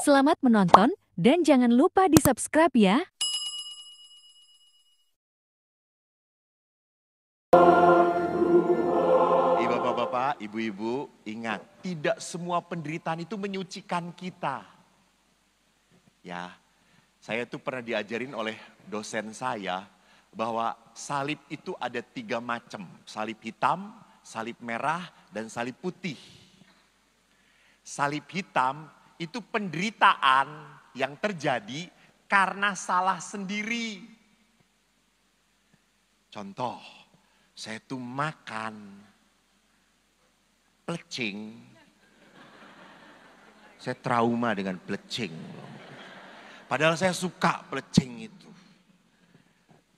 Selamat menonton dan jangan lupa di-subscribe ya. Bapak-bapak, ibu-ibu, ingat, tidak semua penderitaan itu menyucikan kita. Ya, saya tuh pernah diajarin oleh dosen saya bahwa salib itu ada 3 macam. Salib hitam, salib merah, dan salib putih. Salib hitam itu penderitaan yang terjadi karena salah sendiri. Contoh, saya tuh makan plecing. Saya trauma dengan plecing. Padahal saya suka plecing itu.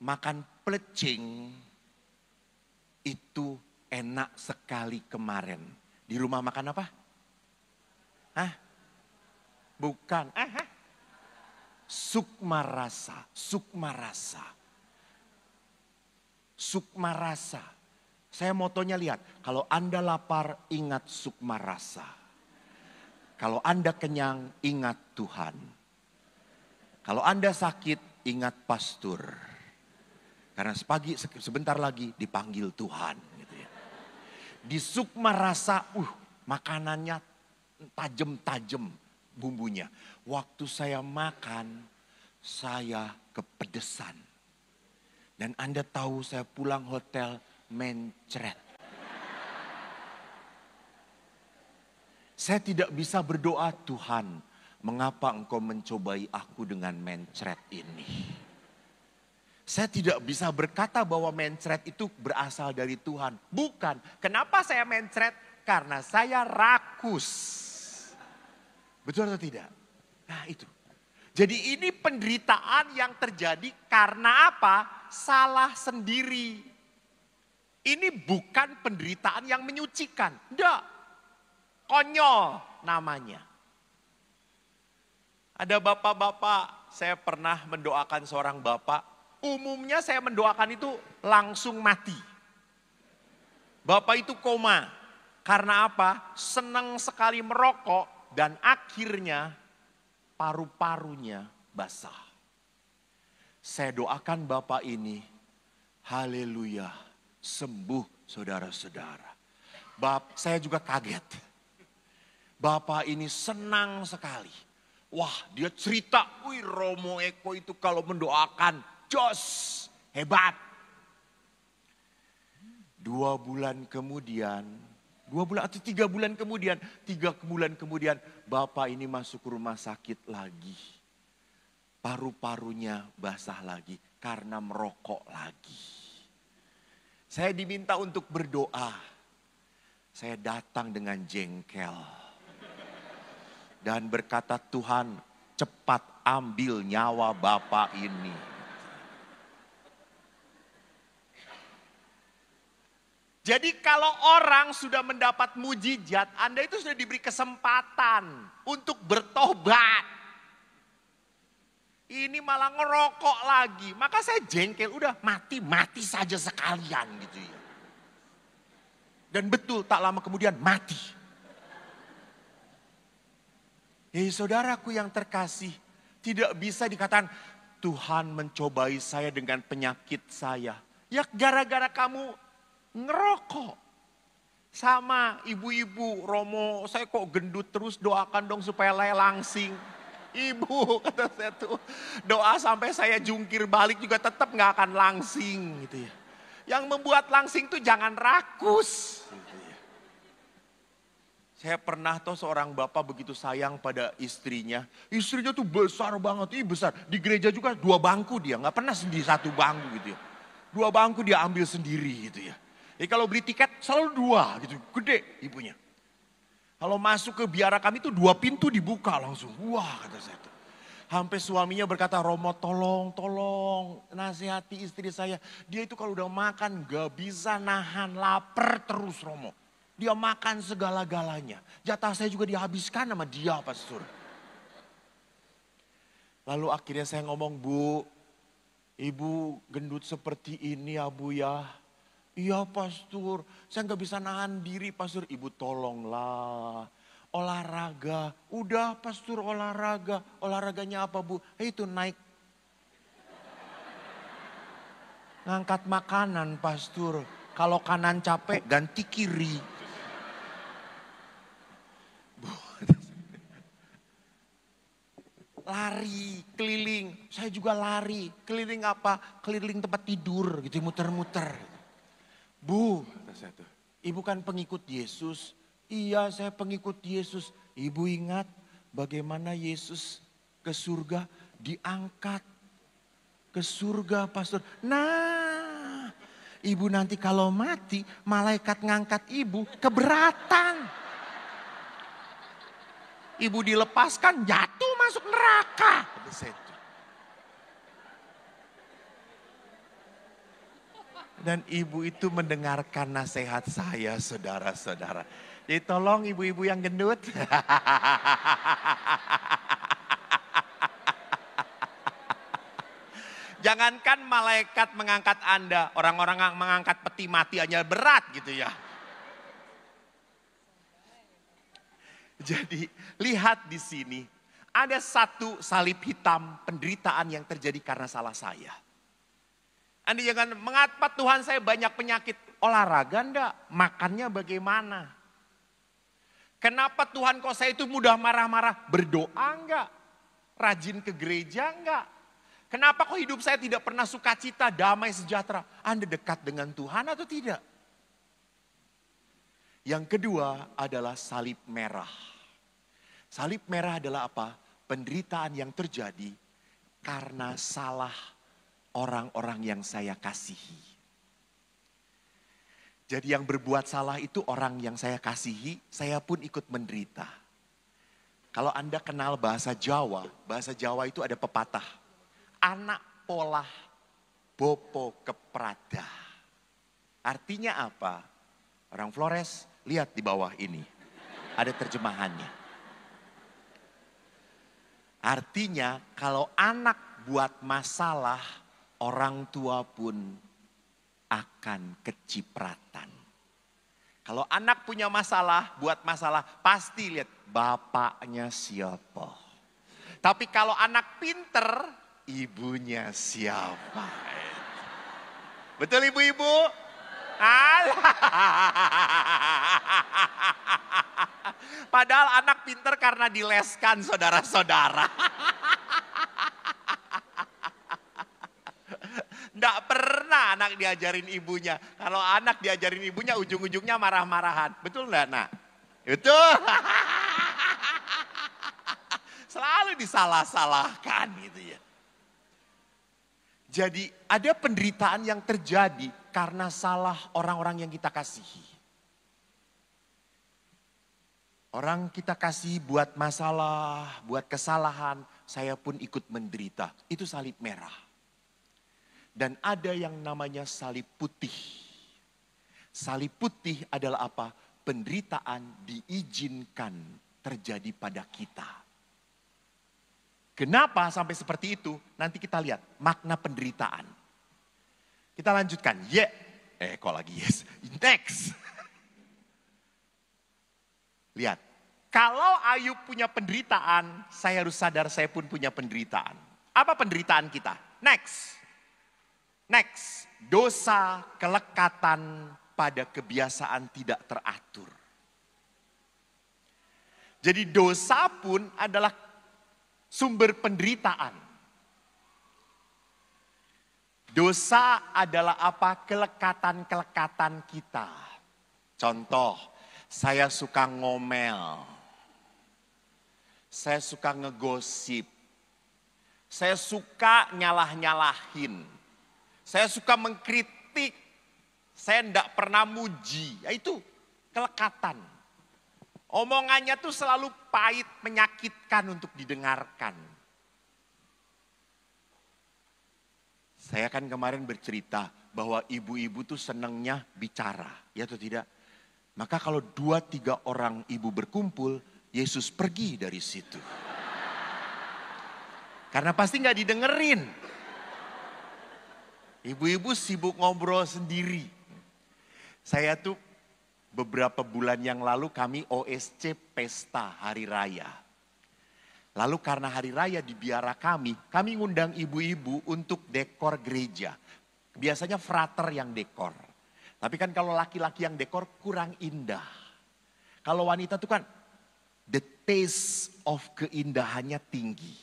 Makan plecing itu enak sekali kemarin. Di rumah makan apa? Hah? Bukan. Sukma rasa. Sukma rasa. Sukma rasa. Saya motonya lihat, kalau Anda lapar ingat sukma rasa. Kalau Anda kenyang ingat Tuhan. Kalau Anda sakit ingat pastur. Karena sebentar lagi dipanggil Tuhan. Gitu ya. Di sukma rasa, makanannya tajam-tajam bumbunya. Waktu saya makan, saya kepedesan. Dan Anda tahu saya pulang hotel mencret. Saya tidak bisa berdoa, Tuhan, mengapa engkau mencobai aku dengan mencret ini? Saya tidak bisa berkata bahwa mencret itu berasal dari Tuhan. Bukan. Kenapa saya mencret? Karena saya rakus. Betul atau tidak? Nah itu. Jadi ini penderitaan yang terjadi karena apa? Salah sendiri. Ini bukan penderitaan yang menyucikan. Tidak. Konyol namanya. Ada bapak-bapak, saya pernah mendoakan seorang bapak. Umumnya saya mendoakan itu langsung mati. Bapak itu koma. Karena apa? Senang sekali merokok dan akhirnya paru-parunya basah. Saya doakan bapak ini, haleluya, sembuh saudara-saudara. Saya juga kaget. Bapak ini senang sekali. Wah, dia cerita, Romo Eko itu kalau mendoakan, jos, hebat. 2 bulan kemudian, 2 bulan atau 3 bulan kemudian, 3 bulan kemudian, Bapak ini masuk rumah sakit lagi. Paru-parunya basah lagi karena merokok lagi. Saya diminta untuk berdoa. Saya datang dengan jengkel. Dan berkata, Tuhan cepat ambil nyawa Bapak ini. Jadi kalau orang sudah mendapat mujizat, Anda itu sudah diberi kesempatan untuk bertobat. Ini malah ngerokok lagi. Maka saya jengkel, udah mati saja sekalian gitu ya. Dan betul tak lama kemudian mati. Saudaraku yang terkasih, tidak bisa dikatakan Tuhan mencobai saya dengan penyakit saya. Ya gara-gara kamu ngerokok. Sama ibu-ibu, Romo saya kok gendut terus, doakan dong supaya saya langsing. Ibu, kata saya tuh, doa sampai saya jungkir balik juga tetap gak akan langsing gitu ya. Yang membuat langsing tuh jangan rakus. Gitu ya. Saya pernah tuh seorang bapak begitu sayang pada istrinya. Istrinya tuh besar banget, besar. Di gereja juga 2 bangku dia, gak pernah sendiri 1 bangku gitu ya. 2 bangku dia ambil sendiri gitu ya. Jadi kalau beli tiket selalu 2 gitu, gede ibunya. Kalau masuk ke biara kami tuh 2 pintu dibuka langsung. Wah, kata saya tuh. Sampai suaminya berkata, Romo tolong nasihati istri saya. Dia itu kalau udah makan gak bisa nahan, lapar terus Romo. Dia makan segala-galanya. Jatah saya juga dihabiskan sama dia, pastor. Lalu akhirnya saya ngomong, Bu, Ibu gendut seperti ini ya Bu ya. Iya pastor, saya gak bisa nahan diri pastor. Ibu tolonglah, olahraga. Udah pastor olahraga. Olahraganya apa bu? Itu naik. Ngangkat makanan pastor. Kalau kanan capek ganti kiri. Lari, keliling. Saya juga lari. Keliling apa? Keliling tempat tidur gitu, muter-muter. Bu, kata saya tuh, ibu kan pengikut Yesus. Iya, saya pengikut Yesus. Ibu ingat bagaimana Yesus ke surga diangkat ke surga, pastor. Nah, ibu nanti kalau mati, malaikat ngangkat ibu keberatan. Ibu dilepaskan jatuh masuk neraka. Dan ibu itu mendengarkan nasihat saya, saudara-saudara. Jadi tolong ibu-ibu yang gendut. Jangankan malaikat mengangkat Anda, orang-orang yang mengangkat peti mati aja berat gitu ya. Jadi lihat di sini, ada satu salib hitam penderitaan yang terjadi karena salah saya. Anda jangan mengapa Tuhan saya banyak penyakit, olahraga enggak, makannya bagaimana? Kenapa Tuhan kok saya itu mudah marah-marah, berdoa enggak, rajin ke gereja enggak? Kenapa kok hidup saya tidak pernah sukacita, damai, sejahtera? Anda dekat dengan Tuhan atau tidak? Yang kedua adalah salib merah. Salib merah adalah apa? Penderitaan yang terjadi karena salah orang-orang yang saya kasihi. Jadi yang berbuat salah itu orang yang saya kasihi, saya pun ikut menderita. Kalau Anda kenal bahasa Jawa itu ada pepatah. Anak polah bopo keprada. Artinya apa? Orang Flores, lihat di bawah ini. Ada terjemahannya. Artinya kalau anak buat masalah, orang tua pun akan kecipratan. Kalau anak punya masalah, buat masalah, pasti lihat bapaknya siapa. Tapi kalau anak pinter, ibunya siapa. Betul ibu-ibu? Padahal anak pinter karena dileskan saudara-saudara. Nggak pernah anak diajarin ibunya. Kalau anak diajarin ibunya ujung-ujungnya marah-marahan. Betul nggak nak? Betul. Selalu disalah-salahkan gitu ya. Jadi ada penderitaan yang terjadi karena salah orang-orang yang kita kasihi. Orang kita kasih buat masalah, buat kesalahan, saya pun ikut menderita. Itu salib merah. Dan ada yang namanya salib putih. Salib putih adalah apa? Penderitaan diizinkan terjadi pada kita. Kenapa sampai seperti itu? Nanti kita lihat makna penderitaan. Kita lanjutkan. Kok lagi yes? Next. Lihat, kalau Ayub punya penderitaan, saya harus sadar saya pun punya penderitaan. Apa penderitaan kita? Next. Dosa kelekatan pada kebiasaan tidak teratur. Jadi dosa pun adalah sumber penderitaan. Dosa adalah apa? Kelekatan-kelekatan kita. Contoh, saya suka ngomel. Saya suka ngegosip. Saya suka nyalah-nyalahin. Saya suka mengkritik. Saya enggak pernah muji. Ya itu kelekatan. Omongannya tuh selalu pahit, menyakitkan untuk didengarkan. Saya kan kemarin bercerita bahwa ibu-ibu tuh senangnya bicara. Ya atau tidak? Maka kalau 2-3 orang ibu berkumpul, Yesus pergi dari situ. Karena pasti gak didengerin. Ibu-ibu sibuk ngobrol sendiri. Saya tuh beberapa bulan yang lalu kami OSC Pesta Hari Raya. Lalu karena hari raya di biara kami ngundang ibu-ibu untuk dekor gereja. Biasanya frater yang dekor. Tapi kan kalau laki-laki yang dekor kurang indah. Kalau wanita itu kan the taste of keindahannya tinggi.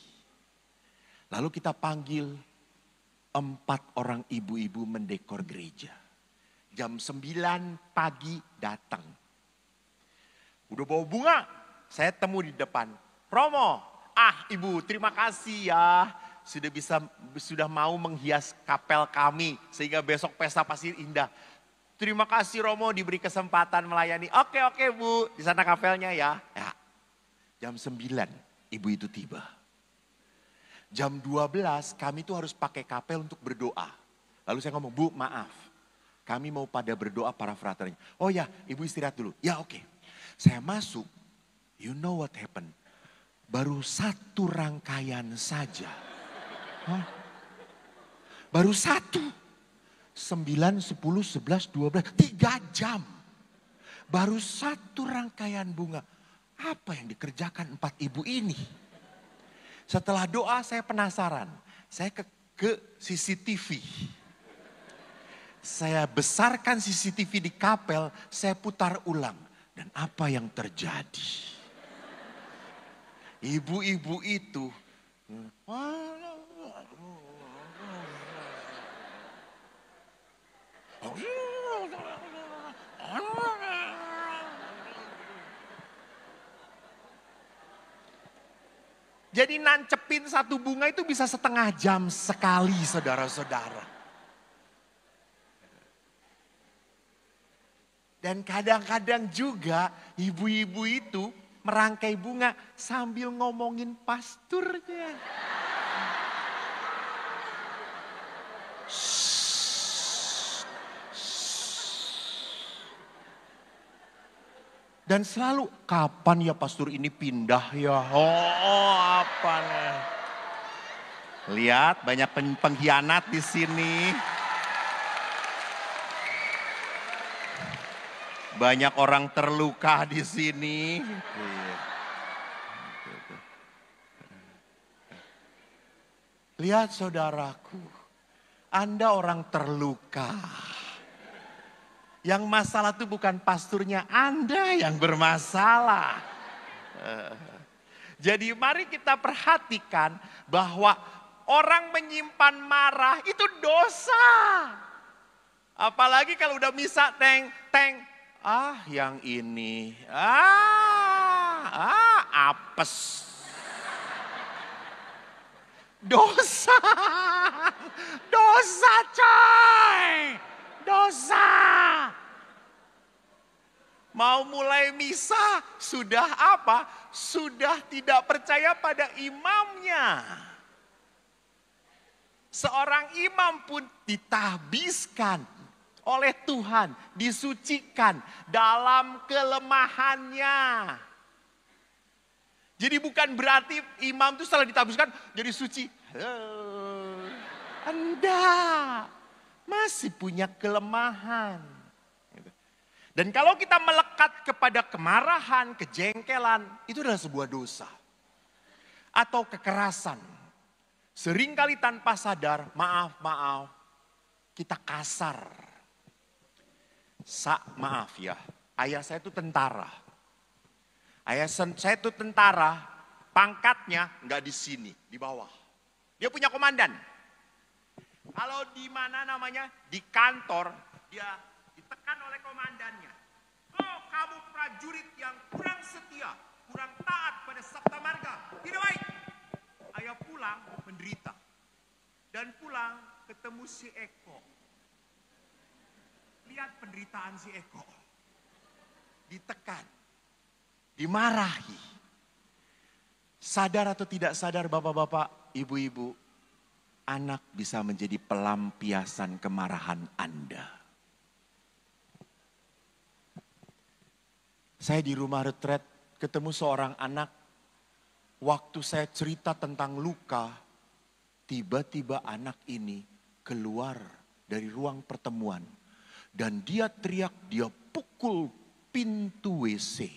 Lalu kita panggil 4 orang ibu-ibu mendekor gereja. Jam 9 pagi datang. Udah bawa bunga, saya temu di depan. Romo, ibu terima kasih ya. Sudah mau menghias kapel kami. Sehingga besok pesta pasti indah. Terima kasih Romo diberi kesempatan melayani. Oke Bu, di sana kapelnya ya. Jam 9 ibu itu tiba. Jam 12 kami tuh harus pakai kapel untuk berdoa. Lalu saya ngomong, Bu maaf. Kami mau pada berdoa para fraternya. Oh ya, ibu istirahat dulu. Ya oke. Saya masuk, you know what happened? Baru 1 rangkaian saja. Baru 1. 9, 10, 11, 12, 3 jam. Baru 1 rangkaian bunga. Apa yang dikerjakan 4 ibu ini? Setelah doa saya penasaran. Saya ke CCTV. Saya besarkan CCTV di kapel, saya putar ulang. Dan apa yang terjadi? Ibu-ibu itu jadi nancepin 1 bunga itu bisa setengah jam sekali saudara-saudara. Dan kadang-kadang juga ibu-ibu itu merangkai bunga sambil ngomongin pasturnya. Dan selalu, kapan ya pastor ini pindah ya? Apa nih? Lihat banyak pengkhianat di sini. Banyak orang terluka di sini. Lihat saudaraku, Anda orang terluka. Yang masalah itu bukan pasturnya, Anda yang bermasalah. Jadi mari kita perhatikan bahwa orang menyimpan marah itu dosa. Apalagi kalau udah misa teng. Yang ini. Apes. Dosa. Dosa coy. Dosa. Mau mulai misa sudah apa? Sudah tidak percaya pada imamnya. Seorang imam pun ditahbiskan oleh Tuhan, disucikan dalam kelemahannya. Jadi bukan berarti imam itu setelah ditahbiskan jadi suci. Anda masih punya kelemahan. Dan kalau kita melekat kepada kemarahan, kejengkelan, itu adalah sebuah dosa. Atau kekerasan. Seringkali tanpa sadar, maaf, kita kasar. Maaf ya, ayah saya itu tentara. Ayah saya itu tentara, pangkatnya nggak di sini, di bawah. Dia punya komandan. Kalau di mana namanya, di kantor, dia ditekan oleh komandannya. Oh, kamu prajurit yang kurang setia, kurang taat pada sabta marga. Tidak baik. Ayah pulang menderita. Dan pulang ketemu si Eko. Lihat penderitaan si Eko. Ditekan. Dimarahi. Sadar atau tidak sadar bapak-bapak, ibu-ibu, anak bisa menjadi pelampiasan kemarahan Anda. Saya di rumah retret ketemu seorang anak. Waktu saya cerita tentang luka, tiba-tiba anak ini keluar dari ruang pertemuan. Dan dia teriak, dia pukul pintu WC.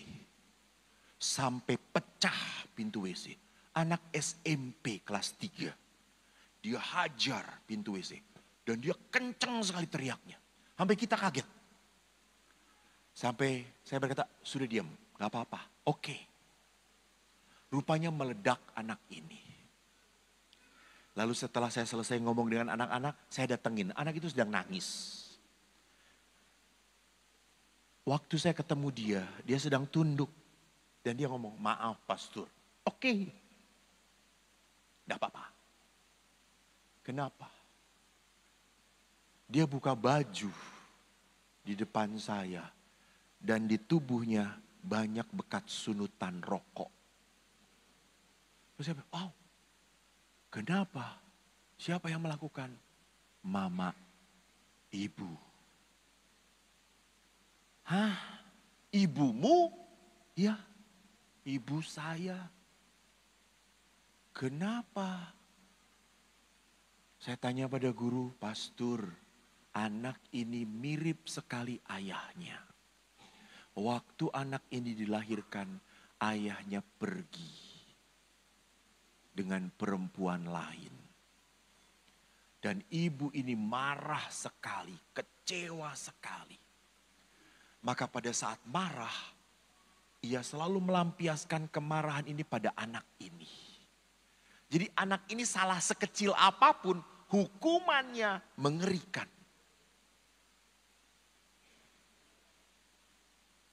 Sampai pecah pintu WC. Anak SMP kelas 3. Dia hajar pintu WC. Dan dia kenceng sekali teriaknya. Sampai kita kaget. Sampai saya berkata, sudah diam, gak apa-apa. Oke. Rupanya meledak anak ini. Lalu setelah saya selesai ngomong dengan anak-anak, saya datengin. Anak itu sedang nangis. Waktu saya ketemu dia sedang tunduk. Dan dia ngomong, maaf pastor. Oke. Gak apa-apa. Kenapa? Dia buka baju di depan saya. Dan di tubuhnya banyak bekas sunutan rokok. Terus saya bilang, oh kenapa? Siapa yang melakukan? Mama, ibu. Hah? Ibumu? Ya, ibu saya. Kenapa? Saya tanya pada guru, pastor, anak ini mirip sekali ayahnya. Waktu anak ini dilahirkan, ayahnya pergi dengan perempuan lain. Dan ibu ini marah sekali, kecewa sekali. Maka pada saat marah, ia selalu melampiaskan kemarahan ini pada anak ini. Jadi anak ini salah sekecil apapun, hukumannya mengerikan.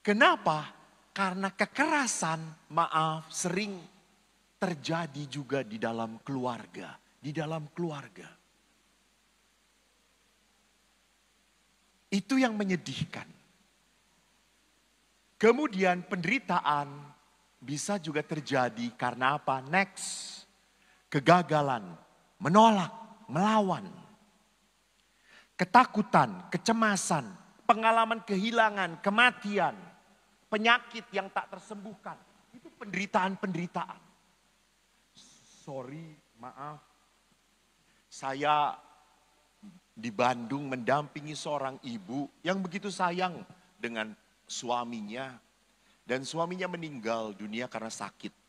Kenapa? Karena kekerasan, maaf, sering terjadi juga di dalam keluarga. Di dalam keluarga. Itu yang menyedihkan. Kemudian penderitaan bisa juga terjadi karena apa? Next. Kegagalan, menolak, melawan. Ketakutan, kecemasan, pengalaman kehilangan, kematian. Penyakit yang tak tersembuhkan. Itu penderitaan-penderitaan. Sorry, maaf. Saya di Bandung mendampingi seorang ibu yang begitu sayang dengan suaminya. Dan suaminya meninggal dunia karena sakit.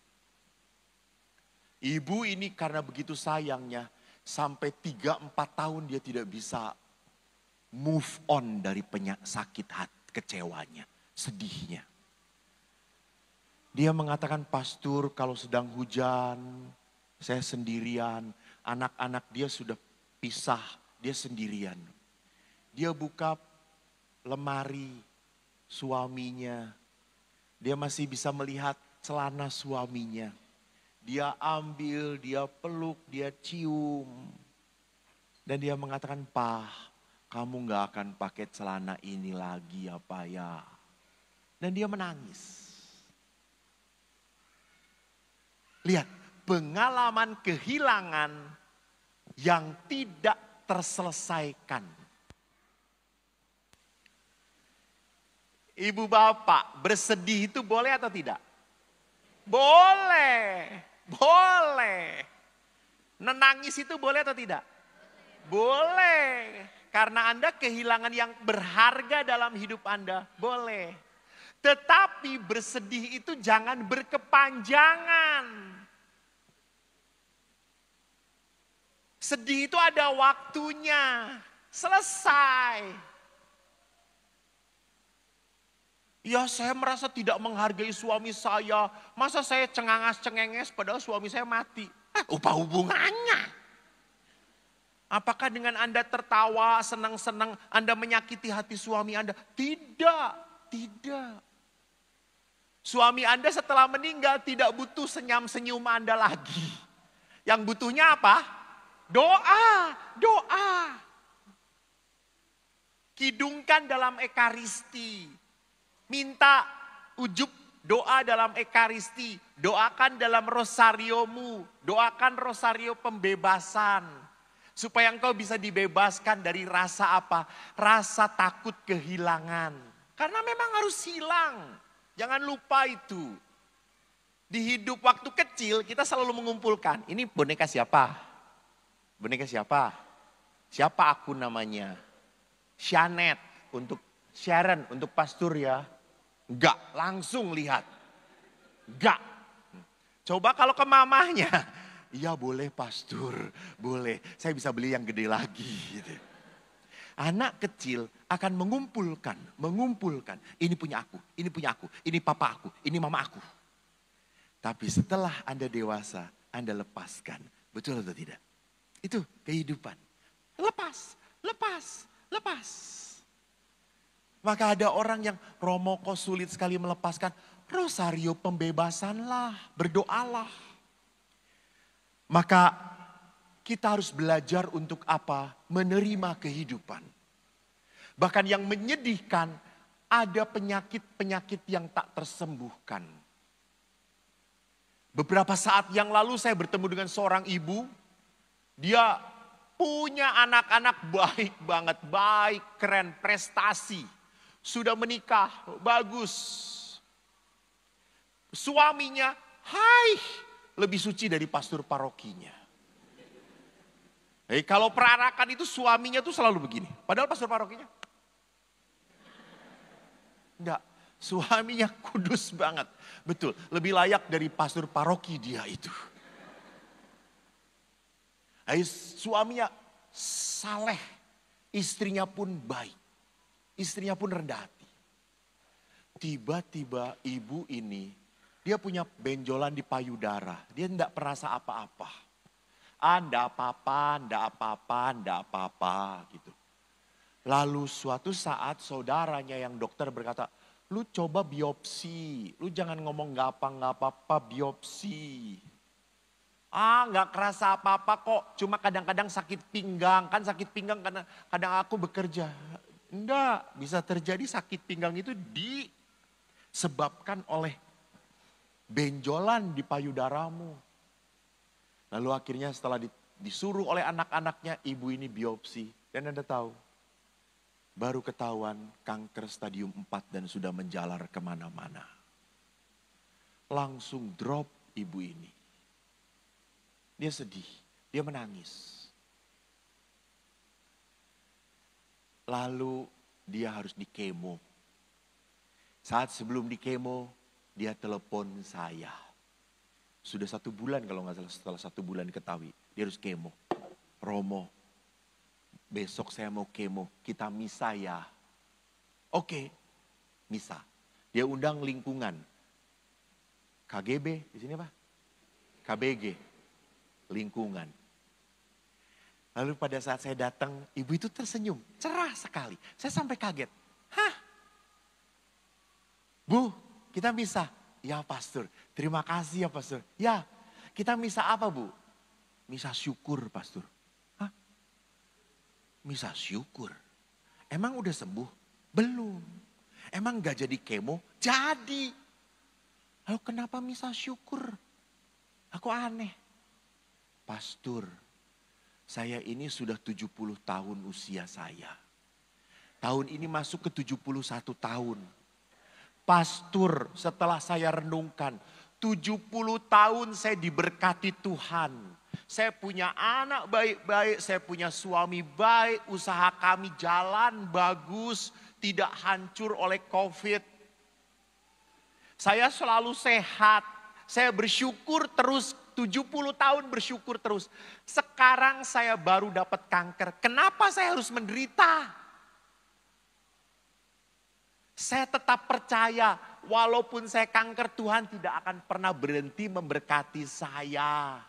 Ibu ini karena begitu sayangnya sampai 3-4 tahun dia tidak bisa move on dari sakit hati, kecewanya, sedihnya. Dia mengatakan, pastor kalau sedang hujan, saya sendirian. Anak-anak dia sudah pisah, dia sendirian. Dia buka lemari suaminya. Dia masih bisa melihat celana suaminya. Dia ambil, dia peluk, dia cium. Dan dia mengatakan, "Pak, kamu gak akan pakai celana ini lagi ya Pak ya." Dan dia menangis. Lihat, pengalaman kehilangan yang tidak terselesaikan. Ibu bapak, bersedih itu boleh atau tidak? Boleh, boleh. Menangis itu boleh atau tidak? Boleh. Karena Anda kehilangan yang berharga dalam hidup Anda, boleh. Tetapi bersedih itu jangan berkepanjangan. Sedih itu ada waktunya, selesai. Ya saya merasa tidak menghargai suami saya. Masa saya cengangas-cengenges padahal suami saya mati. Apa hubungannya? Apakah dengan Anda tertawa, senang-senang, Anda menyakiti hati suami Anda? Tidak, tidak. Suami Anda setelah meninggal tidak butuh senyum Anda lagi. Yang butuhnya apa? Doa, doa. Kidungkan dalam ekaristi. Minta ujub doa dalam ekaristi. Doakan dalam rosariomu. Doakan rosario pembebasan. Supaya engkau bisa dibebaskan dari rasa apa? Rasa takut kehilangan. Karena memang harus hilang. Jangan lupa itu. Di hidup waktu kecil kita selalu mengumpulkan. Ini boneka siapa? Boneka siapa? Siapa aku namanya? Shanet untuk Sharon, untuk pastor ya. Enggak, langsung lihat. Enggak. Coba kalau ke mamahnya. Iya boleh pastor, boleh. Saya bisa beli yang gede lagi. Gitu. Anak kecil akan mengumpulkan. Ini punya aku, ini punya aku, ini papa aku, ini mama aku. Tapi setelah Anda dewasa, Anda lepaskan. Betul atau tidak? Itu kehidupan. Lepas. Maka ada orang yang Romo kok sulit sekali melepaskan. Rosario pembebasanlah, berdoalah. Maka kita harus belajar untuk apa? Menerima kehidupan. Bahkan yang menyedihkan, ada penyakit-penyakit yang tak tersembuhkan. Beberapa saat yang lalu saya bertemu dengan seorang ibu. Dia punya anak-anak baik banget, baik, keren, prestasi. Sudah menikah, bagus. Suaminya, lebih suci dari pastor parokinya. Kalau peranakan itu suaminya tuh selalu begini. Padahal pastor parokinya. Enggak, suaminya kudus banget. Betul, lebih layak dari pastor paroki dia itu. Suaminya saleh, istrinya pun baik. Istrinya pun rendah hati. Tiba-tiba ibu ini, dia punya benjolan di payudara. Dia enggak merasa apa-apa. Enggak apa-apa gitu. Lalu suatu saat saudaranya yang dokter berkata, lu coba biopsi, lu jangan ngomong nggak apa-apa, biopsi. Nggak kerasa apa-apa kok, cuma kadang-kadang sakit pinggang, kan sakit pinggang karena kadang aku bekerja. Enggak, bisa terjadi sakit pinggang itu disebabkan oleh benjolan di payudaramu. Lalu akhirnya setelah disuruh oleh anak-anaknya, ibu ini biopsi. Dan Anda tahu, baru ketahuan kanker stadium 4 dan sudah menjalar kemana-mana. Langsung drop ibu ini. Dia sedih, dia menangis. Lalu dia harus di kemo. Saat sebelum di kemo, dia telepon saya. Sudah 1 bulan kalau nggak salah, setelah 1 bulan ketahui. Dia harus kemo. Romo, besok saya mau kemo, kita misa ya. Oke, misa. Dia undang lingkungan. KGB, di sini apa? KBG, lingkungan. Lalu pada saat saya datang, ibu itu tersenyum, cerah sekali. Saya sampai kaget. Bu, kita misa. Ya pastor, terima kasih ya pastor. Ya, kita misa apa bu? Misa syukur pastor. Misa syukur. Emang udah sembuh? Belum. Emang gak jadi kemo? Jadi. Lalu kenapa misa syukur? Aku aneh. Pastor, saya ini sudah 70 tahun usia saya. Tahun ini masuk ke 71 tahun. Pastor, setelah saya renungkan, 70 tahun saya diberkati Tuhan. Saya punya anak baik-baik, saya punya suami baik, usaha kami jalan bagus, tidak hancur oleh COVID. Saya selalu sehat, saya bersyukur terus, 70 tahun bersyukur terus. Sekarang saya baru dapat kanker, kenapa saya harus menderita? Saya tetap percaya, walaupun saya kanker, Tuhan tidak akan pernah berhenti memberkati saya.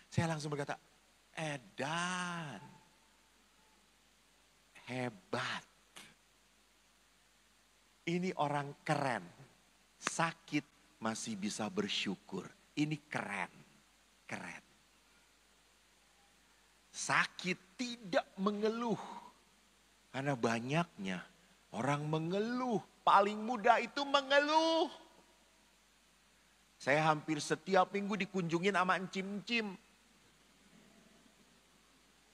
Saya langsung berkata, edan, hebat. Ini orang keren, sakit masih bisa bersyukur. Ini keren, keren. Sakit tidak mengeluh, karena banyaknya orang mengeluh, paling mudah itu mengeluh. Saya hampir setiap minggu dikunjungin sama encim-encim.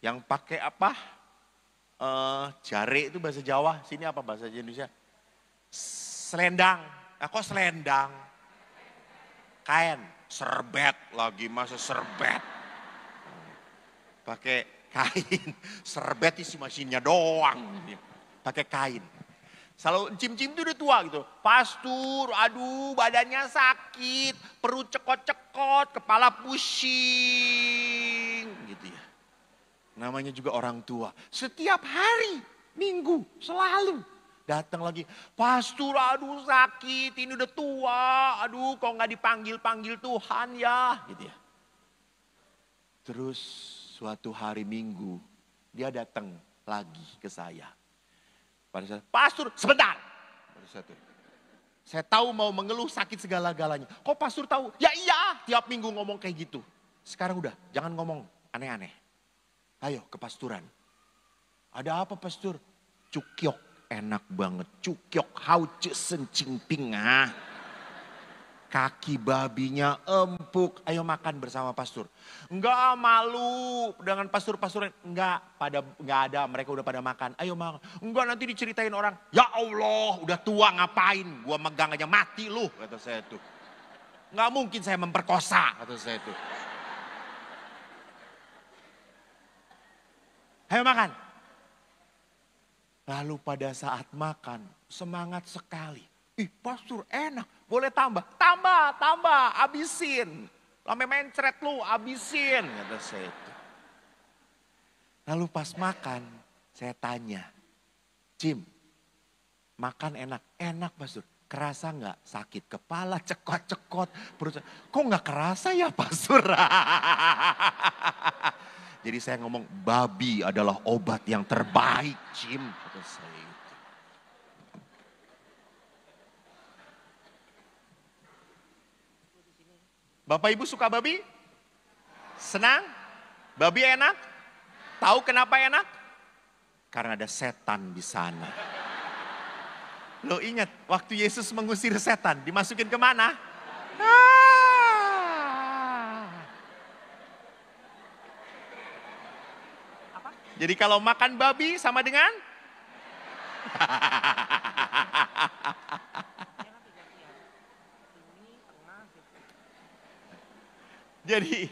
Yang pakai apa? Jare itu bahasa Jawa, sini apa bahasa Indonesia? Selendang. Kok selendang? Kain, serbet lagi, masa serbet. Pakai kain, serbet isi mesinnya doang. Pakai kain. Selalu Cim-Cim tuh udah tua gitu. Pastur, aduh badannya sakit, perut cekot-cekot, kepala pusing gitu ya. Namanya juga orang tua. Setiap hari, minggu, selalu datang lagi. Pastur, aduh sakit, ini udah tua, aduh kok nggak dipanggil-panggil Tuhan ya gitu ya. Terus suatu hari minggu, dia datang lagi ke saya. Pada saat, pastor sebentar. Pada saat itu, saya tahu mau mengeluh sakit segala-galanya. Kok pastor tahu? Ya iya, tiap minggu ngomong kayak gitu. Sekarang udah, jangan ngomong aneh-aneh. Ayo ke pasturan. Ada apa pastor? Cukyok, enak banget. Cukyok, hauce sencing pingah. Kaki babinya empuk, ayo makan bersama pastor. Enggak, malu dengan pastor-pastor. Enggak ada, mereka udah pada makan. Ayo makan. Enggak, nanti diceritain orang. Ya Allah, udah tua ngapain? Gua megang aja mati lu, kata saya tuh. Enggak mungkin saya memperkosa, kata saya tuh. Ayo makan. Lalu pada saat makan, semangat sekali. Ih pastor enak, boleh tambah. Tambah, abisin. Sampai mencret lu, abisin. Kata saya itu. Lalu pas makan, saya tanya. Cim, makan enak? Enak pastor. Kerasa nggak sakit kepala, cekot-cekot. Perut, kok nggak kerasa ya pastor? Jadi saya ngomong, babi adalah obat yang terbaik Cim. Kata saya. Bapak Ibu suka babi? Senang? Babi enak? Tahu kenapa enak? Karena ada setan di sana. Lo ingat waktu Yesus mengusir setan, dimasukin kemana? Jadi kalau makan babi sama dengan? Jadi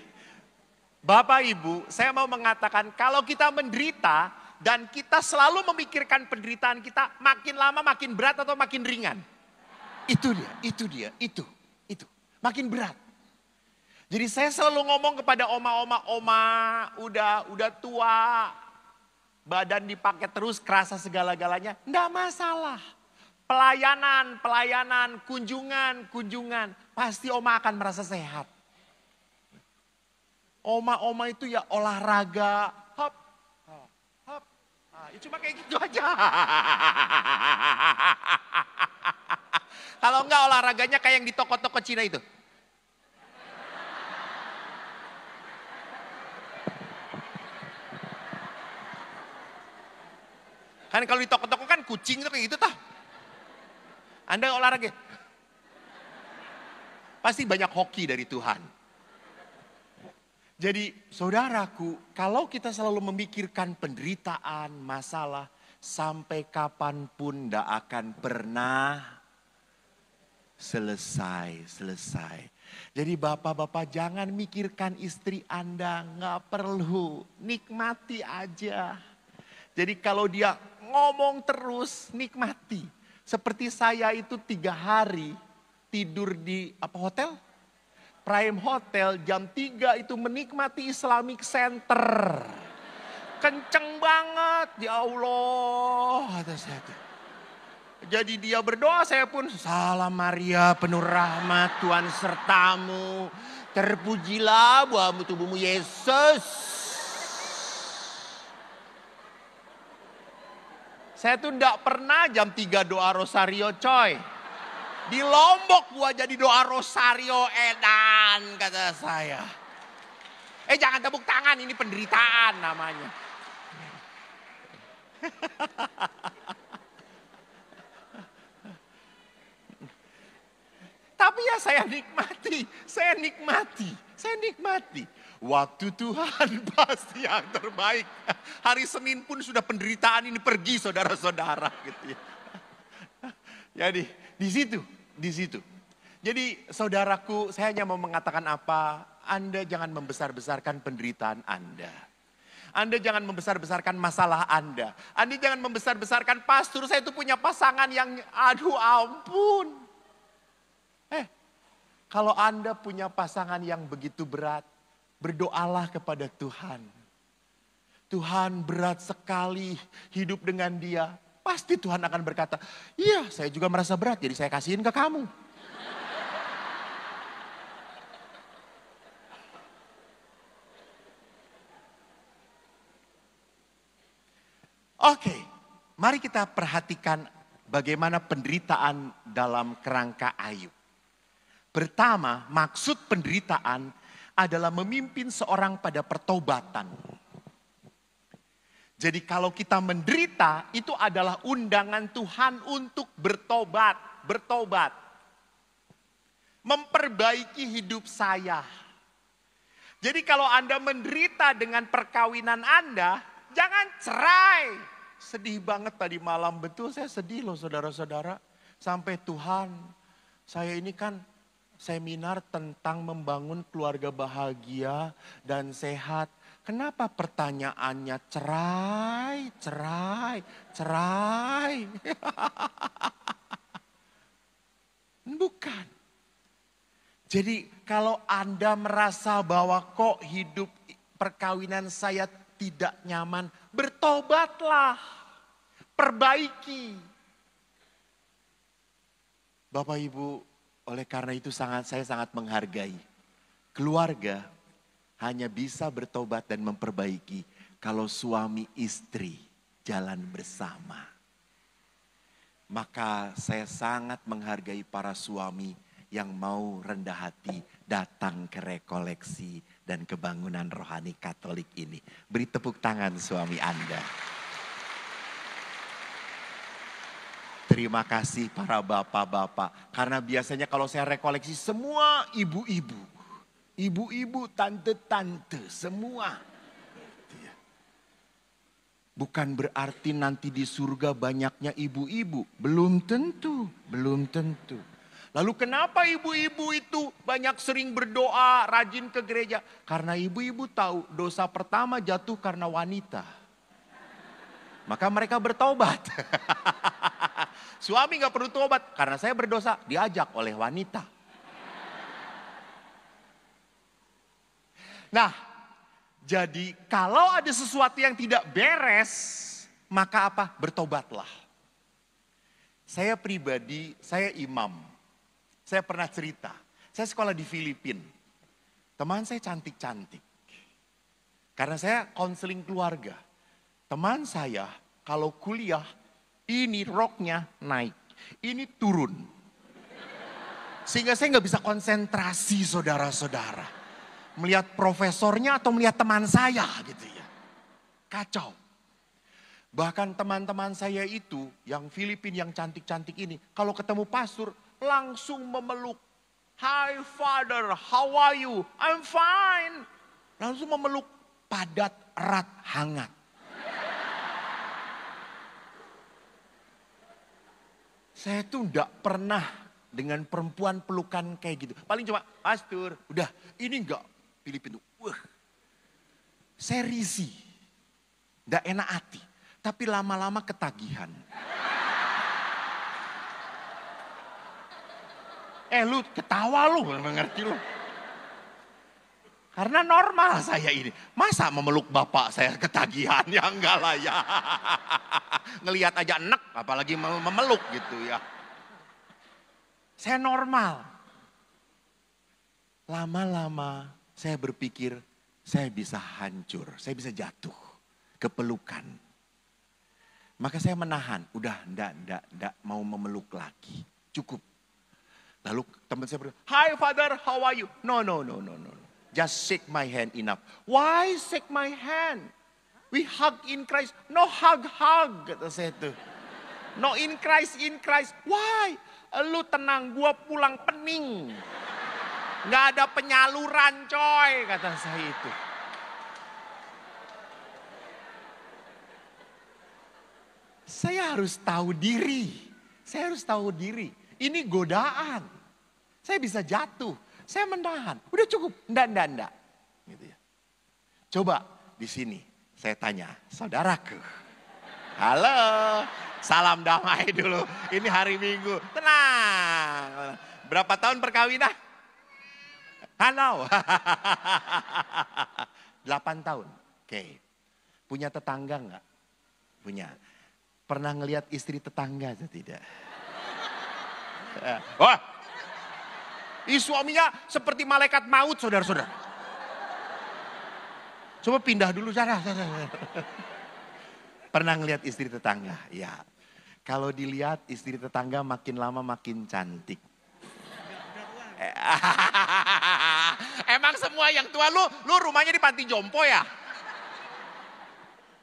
Bapak Ibu, saya mau mengatakan kalau kita menderita dan kita selalu memikirkan penderitaan kita, makin lama makin berat atau makin ringan? Itu dia. Makin berat. Jadi saya selalu ngomong kepada oma udah tua, badan dipakai terus kerasa segala-galanya, enggak masalah. Pelayanan, kunjungan, pasti oma akan merasa sehat. Oma itu ya olahraga, hop. Ya cuma kayak gitu aja. Kalau enggak olahraganya kayak yang di toko-toko Cina itu. Kan kalau di toko-toko kan kucing itu kayak gitu toh. Anda olahraga. Pasti banyak hoki dari Tuhan. Jadi saudaraku, kalau kita selalu memikirkan penderitaan, masalah, sampai kapanpun tidak akan pernah selesai. Jadi bapak-bapak jangan mikirkan istri Anda, nggak perlu, nikmati aja. Jadi kalau dia ngomong terus, nikmati. Seperti saya itu 3 hari tidur di hotel? Prime Hotel jam 3 itu menikmati Islamic Center. Kenceng banget, ya Allah. Kata saya tuh. Jadi dia berdoa, saya pun salam Maria penuh rahmat Tuhan sertamu. Terpujilah buahmu tubuhmu Yesus. Saya tuh enggak pernah jam 3 doa rosario coy. Di Lombok gua jadi doa rosario edan kata saya. Jangan tepuk tangan, ini penderitaan namanya. Tapi ya saya nikmati. Waktu Tuhan pasti yang terbaik. Hari Senin pun sudah penderitaan ini pergi saudara-saudara gitu ya. Jadi di situ. Jadi saudaraku, saya hanya mau mengatakan apa, Anda jangan membesar-besarkan penderitaan Anda. Anda jangan membesar-besarkan masalah Anda. Anda jangan membesar-besarkan pastor saya itu punya pasangan yang aduh ampun. Kalau Anda punya pasangan yang begitu berat, berdoalah kepada Tuhan. Tuhan berat sekali hidup dengan dia. Pasti Tuhan akan berkata, iya saya juga merasa berat jadi saya kasihin ke kamu. Oke, mari kita perhatikan bagaimana penderitaan dalam kerangka Ayub. Pertama, maksud penderitaan adalah memimpin seorang pada pertobatan. Jadi kalau kita menderita, itu adalah undangan Tuhan untuk bertobat. Bertobat. Memperbaiki hidup saya. Jadi kalau Anda menderita dengan perkawinan Anda, jangan cerai. Sedih banget tadi malam, betul saya sedih loh saudara-saudara. Sampai Tuhan, saya ini kan seminar tentang membangun keluarga bahagia dan sehat. Kenapa pertanyaannya cerai, cerai, cerai? Bukan. Jadi kalau Anda merasa bahwa kok hidup perkawinan saya tidak nyaman, bertobatlah, perbaiki. Bapak Ibu, oleh karena itu saya sangat menghargai. Keluarga hanya bisa bertobat dan memperbaiki kalau suami istri jalan bersama. Maka saya sangat menghargai para suami yang mau rendah hati datang ke rekoleksi dan kebangunan rohani Katolik ini. Beri tepuk tangan suami Anda. Terima kasih para bapak-bapak. Karena biasanya kalau saya rekoleksi semua ibu-ibu. Ibu-ibu, tante-tante, semua. Bukan berarti nanti di surga banyaknya ibu-ibu. Belum tentu, belum tentu. Lalu kenapa ibu-ibu itu banyak sering berdoa, rajin ke gereja? Karena ibu-ibu tahu dosa pertama jatuh karena wanita. Maka mereka bertobat. Suami gak perlu tobat karena saya berdosa diajak oleh wanita. Nah, jadi kalau ada sesuatu yang tidak beres, maka apa? Bertobatlah. Saya pribadi, saya imam. Saya pernah cerita, saya sekolah di Filipina. Teman saya cantik-cantik. Karena saya konseling keluarga. Teman saya kalau kuliah, ini roknya naik, ini turun. Sehingga saya nggak bisa konsentrasi saudara-saudara. Melihat profesornya atau melihat teman saya gitu ya. Kacau. Bahkan teman-teman saya itu yang Filipina yang cantik-cantik ini. Kalau ketemu pastor langsung memeluk. Hi father, how are you? I'm fine. Langsung memeluk padat, erat, hangat. Saya tuh enggak pernah dengan perempuan pelukan kayak gitu. Paling cuma, pastor, udah ini enggak Filipina. Saya risih. Enggak enak hati. Tapi lama-lama ketagihan. Lu ketawa lu, mengerti lu. Karena normal saya ini. Masa memeluk bapak saya ketagihan? Ya enggak lah ya. Ngelihat aja enek, apalagi memeluk gitu ya. Saya normal. Lama-lama saya berpikir saya bisa hancur, saya bisa jatuh ke pelukan. Maka saya menahan, udah enggak mau memeluk lagi. Cukup. Lalu teman saya berkata, hi father, how are you? No. Just shake my hand enough. Why shake my hand? We hug in Christ. No hug, kata saya itu. No in Christ. Why? Lu tenang, gua pulang pening. Nggak ada penyaluran coy, kata saya itu. Saya harus tahu diri. Ini godaan. Saya bisa jatuh. Saya menahan. Udah cukup. Enggak. Gitu ya. Coba di sini. Saya tanya, saudaraku. Halo, salam damai dulu. Ini hari Minggu, tenang. Berapa tahun perkawinan? Halo. 8 tahun. Oke. Punya tetangga enggak? Punya. Pernah ngelihat istri tetangga atau tidak? Wah. Suaminya seperti malaikat maut, saudara-saudara. Coba pindah dulu, saudara. Pernah ngelihat istri tetangga? Ya. Kalau dilihat istri tetangga makin lama makin cantik. Emang semua yang tua lu rumahnya di panti jompo ya?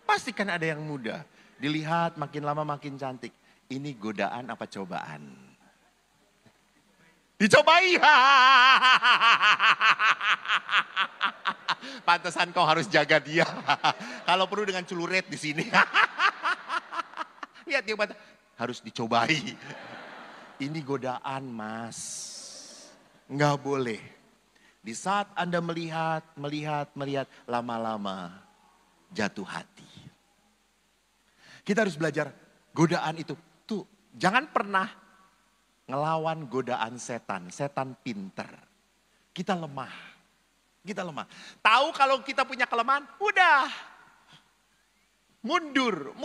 Pasti kan ada yang muda. Dilihat makin lama makin cantik. Ini godaan apa cobaan? Dicobai. Pantesan kau harus jaga dia. Kalau perlu dengan celurit di sini. Lihat dia harus dicobai. Ini godaan, Mas. Enggak boleh. Di saat Anda melihat, lama-lama jatuh hati. Kita harus belajar godaan itu. Tuh, jangan pernah ngelawan godaan setan. Setan pinter. Kita lemah. Tahu kalau kita punya kelemahan, udah. Mundur.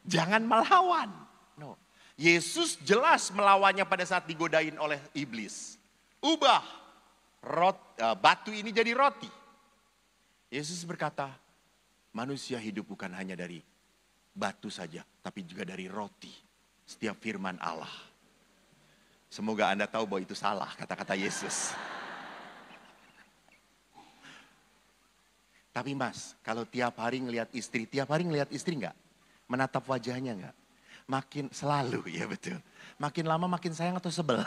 Jangan melawan. No. Yesus jelas melawannya pada saat digodain oleh iblis. Ubah batu ini jadi roti. Yesus berkata, manusia hidup bukan hanya dari batu saja, tapi juga dari roti. Setiap firman Allah. Semoga Anda tahu bahwa itu salah kata-kata Yesus. Tapi Mas, kalau tiap hari ngelihat istri enggak? Menatap wajahnya enggak? Makin selalu, ya betul. Makin lama makin sayang atau sebel?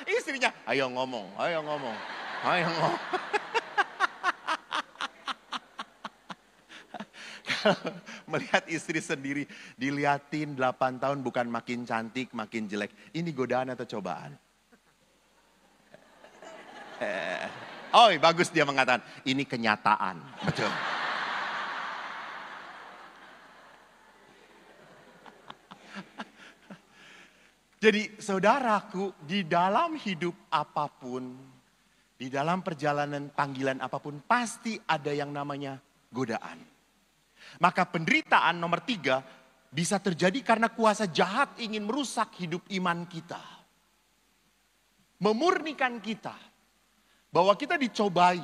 Istrinya, ayo ngomong. Melihat istri sendiri diliatin 8 tahun bukan makin cantik, makin jelek. Ini godaan atau cobaan? Oh bagus dia mengatakan, ini kenyataan. Betul. Jadi saudaraku, di dalam hidup apapun, di dalam perjalanan panggilan apapun, pasti ada yang namanya godaan. Maka penderitaan nomor 3 bisa terjadi karena kuasa jahat ingin merusak hidup iman kita. Memurnikan kita. Bahwa kita dicobai.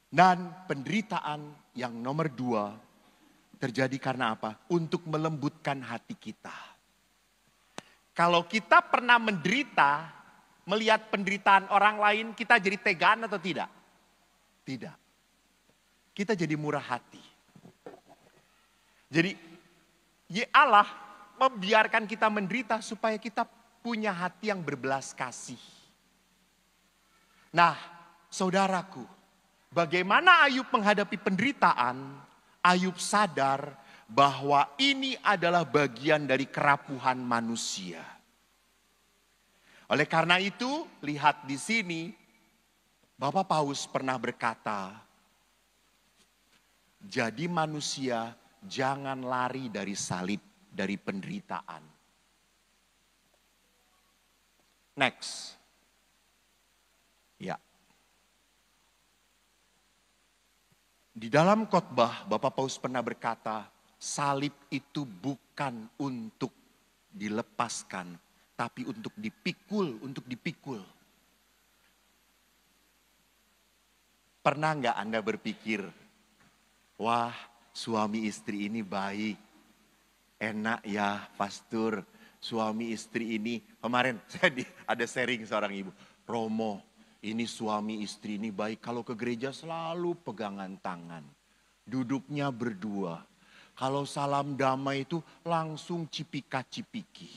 Dan penderitaan yang nomor 2 terjadi karena apa? Untuk melembutkan hati kita. Kalau kita pernah menderita, melihat penderitaan orang lain, kita jadi tegaan atau tidak? Tidak. Kita jadi murah hati. Jadi Allah membiarkan kita menderita supaya kita punya hati yang berbelas kasih. Nah, saudaraku, bagaimana Ayub menghadapi penderitaan? Ayub sadar bahwa ini adalah bagian dari kerapuhan manusia. Oleh karena itu, lihat di sini, Bapak Paus pernah berkata, jadi manusia jangan lari dari salib, dari penderitaan. Next. Ya. Di dalam khotbah Bapak Paus pernah berkata, salib itu bukan untuk dilepaskan, tapi untuk dipikul. Pernah nggak Anda berpikir, wah, suami istri ini baik. Enak ya, pastor. Suami istri ini. Kemarin saya ada sharing seorang ibu. Romo, ini suami istri ini baik. Kalau ke gereja selalu pegangan tangan. Duduknya berdua. Kalau salam damai itu langsung cipika-cipiki.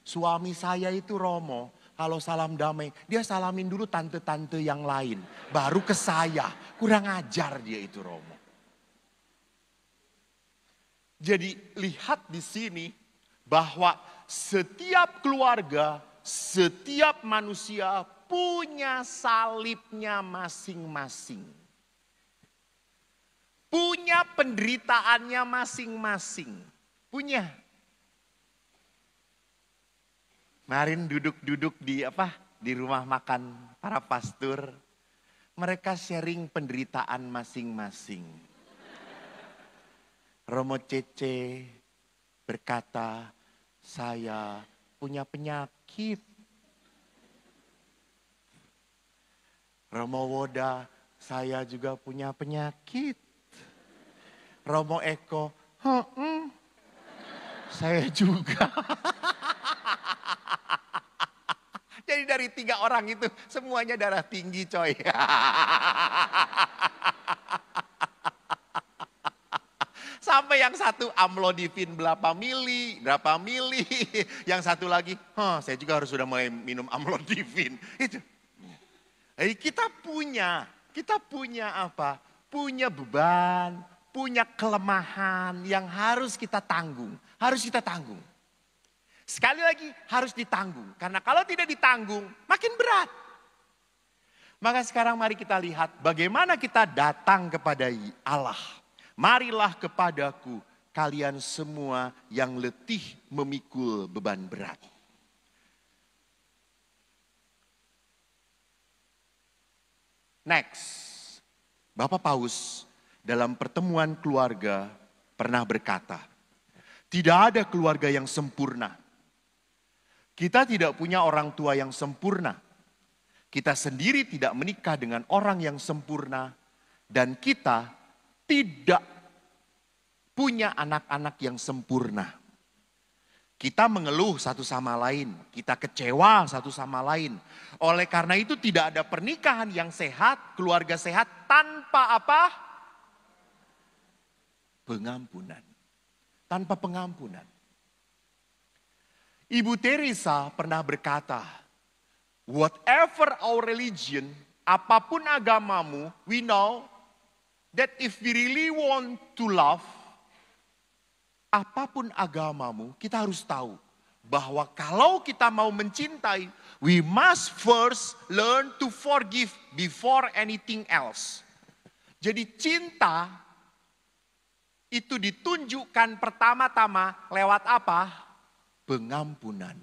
Suami saya itu Romo. Kalau salam damai, dia salamin dulu tante-tante yang lain. Baru ke saya. Kurang ajar dia itu Romo. Jadi lihat di sini bahwa setiap keluarga, setiap manusia punya salibnya masing-masing. Punya penderitaannya masing-masing. Punya. Kemarin duduk-duduk di rumah makan para pastor. Mereka sharing penderitaan masing-masing. Romo Cece berkata, saya punya penyakit. Romo Woda, saya juga punya penyakit. Romo Eko, saya juga. Jadi dari 3 orang itu semuanya darah tinggi coy. Sampai yang satu amlodipin berapa mili. Yang satu lagi, saya juga harus sudah mulai minum amlodipin. Itu. Jadi kita punya apa? Punya beban, punya kelemahan yang harus kita tanggung. Sekali lagi harus ditanggung. Karena kalau tidak ditanggung makin berat. Maka sekarang mari kita lihat bagaimana kita datang kepada Allah. Marilah kepadaku kalian semua yang letih memikul beban berat. Next, Bapak Paus dalam pertemuan keluarga pernah berkata, tidak ada keluarga yang sempurna. Kita tidak punya orang tua yang sempurna. Kita sendiri tidak menikah dengan orang yang sempurna. Dan kita tidak punya anak-anak yang sempurna. Kita mengeluh satu sama lain, kita kecewa satu sama lain. Oleh karena itu tidak ada pernikahan yang sehat, keluarga sehat tanpa apa? Pengampunan. Tanpa pengampunan. Ibu Teresa pernah berkata, whatever our religion, apapun agamamu, we know that if we really want to love, apapun agamamu, kita harus tahu bahwa kalau kita mau mencintai, we must first learn to forgive before anything else. Jadi cinta itu ditunjukkan pertama-tama lewat apa? Pengampunan.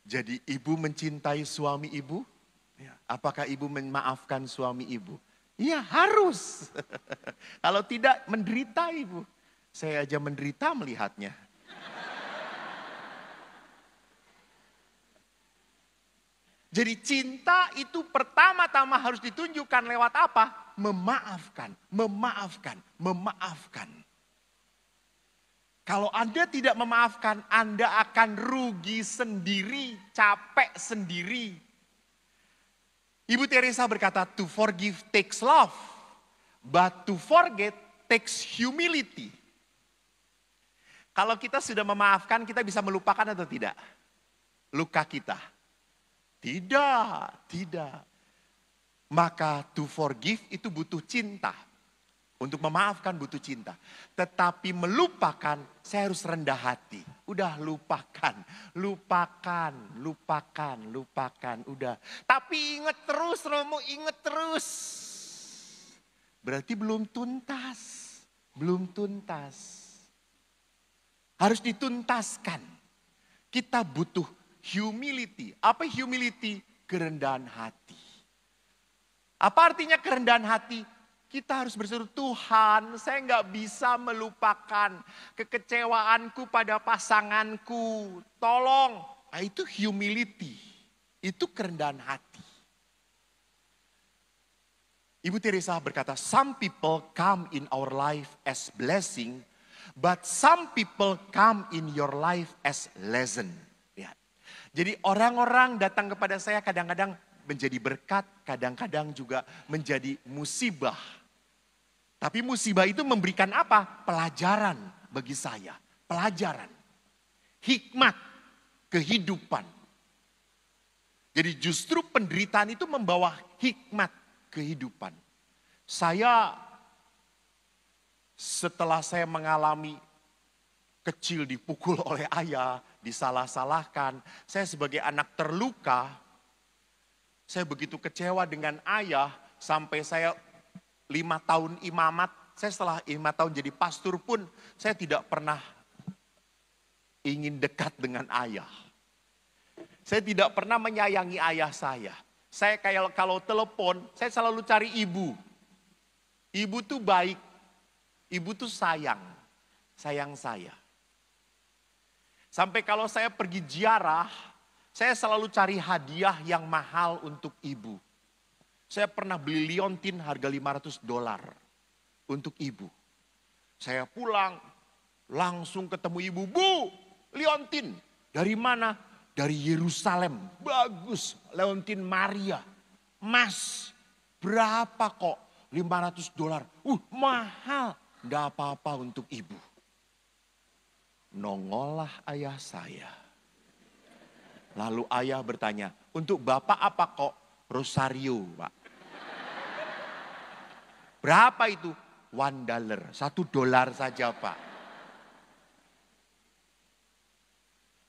Jadi ibu mencintai suami ibu? Apakah ibu memaafkan suami ibu? Iya harus. Kalau tidak menderita ibu. Saya aja menderita melihatnya. Jadi cinta itu pertama-tama harus ditunjukkan lewat apa? Memaafkan. Kalau Anda tidak memaafkan, Anda akan rugi sendiri, capek sendiri. Ibu Teresa berkata, to forgive takes love, but to forget takes humility. Kalau kita sudah memaafkan, kita bisa melupakan atau tidak? Luka kita. Tidak. Maka to forgive itu butuh cinta. Untuk memaafkan butuh cinta. Tetapi melupakan, saya harus rendah hati. Udah lupakan. Udah. Tapi ingat terus, Romo, ingat terus. Berarti belum tuntas. Harus dituntaskan. Kita butuh humility. Apa humility? Kerendahan hati. Apa artinya kerendahan hati? Kita harus berseru, Tuhan, saya nggak bisa melupakan kekecewaanku pada pasanganku. Tolong. Nah, itu humility. Itu kerendahan hati. Ibu Teresa berkata, some people come in our life as blessing, but some people come in your life as lesson. Ya. Jadi orang-orang datang kepada saya kadang-kadang menjadi berkat, kadang-kadang juga menjadi musibah. Tapi musibah itu memberikan apa? Pelajaran bagi saya. Pelajaran. Hikmat. Kehidupan. Jadi justru penderitaan itu membawa hikmat kehidupan. Saya setelah saya mengalami kecil dipukul oleh ayah, disalah-salahkan. Saya sebagai anak terluka, saya begitu kecewa dengan ayah sampai saya 5 tahun imamat. Saya setelah 5 tahun jadi pastor pun saya tidak pernah ingin dekat dengan ayah. Saya tidak pernah menyayangi ayah saya. Saya kayak kalau telepon, saya selalu cari ibu. Ibu tuh baik, ibu tuh sayang saya. Sampai kalau saya pergi ziarah, saya selalu cari hadiah yang mahal untuk ibu. Saya pernah beli liontin harga $500 untuk ibu. Saya pulang, langsung ketemu ibu. Bu, liontin. Dari mana? Dari Yerusalem. Bagus, liontin Maria. Mas, berapa kok? $500. Mahal. Nggak apa-apa untuk ibu. Nongollah ayah saya. Lalu ayah bertanya, untuk bapak apa kok? Rosario, Pak. Berapa itu? $1. $1 saja, Pak.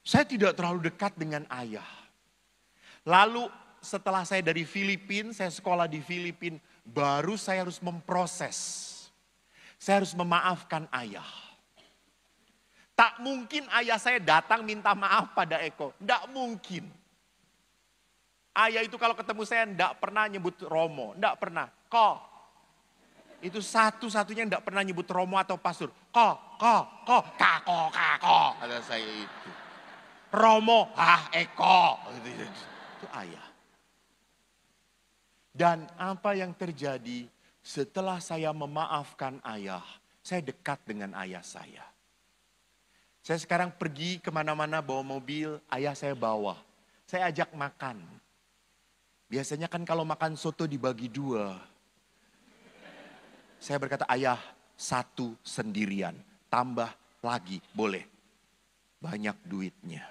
Saya tidak terlalu dekat dengan ayah. Lalu setelah saya dari Filipina, saya sekolah di Filipina, baru saya harus memproses. Saya harus memaafkan ayah. Tak mungkin ayah saya datang minta maaf pada Eko. Tidak mungkin. Ayah itu kalau ketemu saya tidak pernah nyebut Romo. Tidak pernah. Ko. Itu satu-satunya tidak pernah nyebut Romo atau pastor. Ko. Kako. Ada saya itu. Romo. Eko. Itu ayah. Dan apa yang terjadi setelah saya memaafkan ayah. Saya dekat dengan ayah saya. Saya sekarang pergi kemana-mana bawa mobil, ayah saya bawa. Saya ajak makan. Biasanya kan kalau makan soto dibagi 2. Saya berkata, ayah 1 sendirian. Tambah lagi, boleh. Banyak duitnya.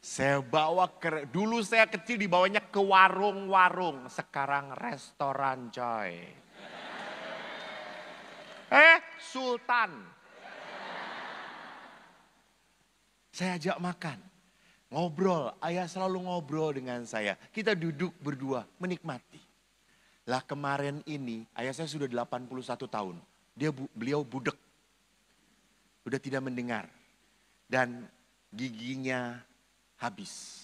Saya bawa dulu saya kecil dibawanya ke warung-warung. Sekarang restoran coy. Sultan. Saya ajak makan. Ngobrol, ayah selalu ngobrol dengan saya. Kita duduk berdua, menikmati. Lah kemarin ini, ayah saya sudah 81 tahun. Beliau budek. Udah tidak mendengar. Dan giginya habis.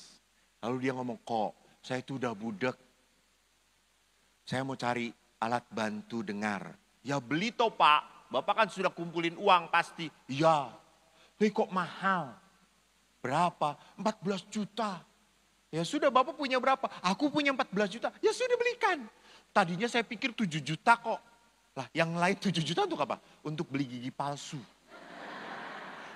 Lalu dia ngomong, kok saya itu udah budek. Saya mau cari alat bantu dengar. Ya beli toh Pak, Bapak kan sudah kumpulin uang pasti. Ya, kok mahal. Berapa? 14 juta. Ya sudah Bapak punya berapa? Aku punya 14 juta. Ya sudah belikan. Tadinya saya pikir 7 juta kok. Lah yang lain 7 juta untuk apa? Untuk beli gigi palsu.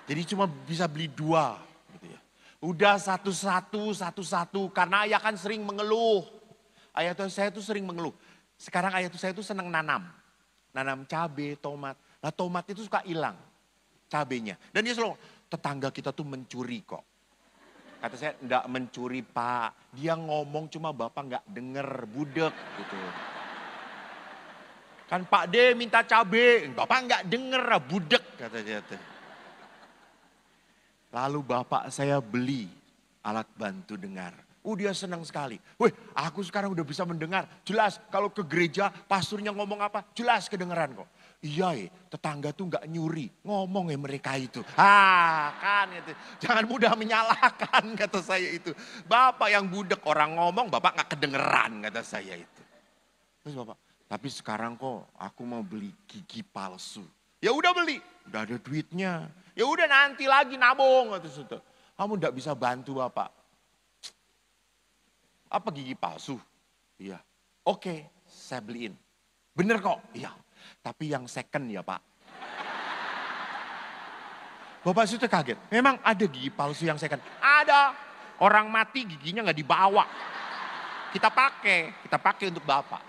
Jadi cuma bisa beli 2. Gitu ya. Udah satu-satu. Karena ayah kan sering mengeluh. Ayah saya tuh sering mengeluh. Sekarang ayah saya tuh senang nanam cabai, tomat. Nah tomat itu suka hilang cabenya. Dan dia selalu, tetangga kita tuh mencuri kok. Kata saya, enggak mencuri Pak. Dia ngomong cuma Bapak enggak denger, budek gitu. Kan Pak D minta cabai, Bapak enggak denger, budek kata dia. Lalu Bapak saya beli alat bantu dengar. Dia senang sekali. Wih, aku sekarang udah bisa mendengar. Jelas kalau ke gereja pastornya ngomong apa, jelas kedengeran kok. Iya tetangga tuh gak nyuri. Ngomong mereka itu. Kan itu. Jangan mudah menyalahkan kata saya itu. Bapak yang budek orang ngomong, Bapak gak kedengeran kata saya itu. Terus Bapak, tapi sekarang kok aku mau beli gigi palsu. Ya udah beli, udah ada duitnya. Ya udah nanti lagi nabung. Kamu gak bisa bantu Bapak. Apa gigi palsu? Iya. Oke, saya beliin. Bener kok? Iya. Tapi yang second ya Pak. Bapak itu kaget. Memang ada gigi palsu yang second? Ada. Orang mati giginya nggak dibawa. Kita pakai untuk Bapak.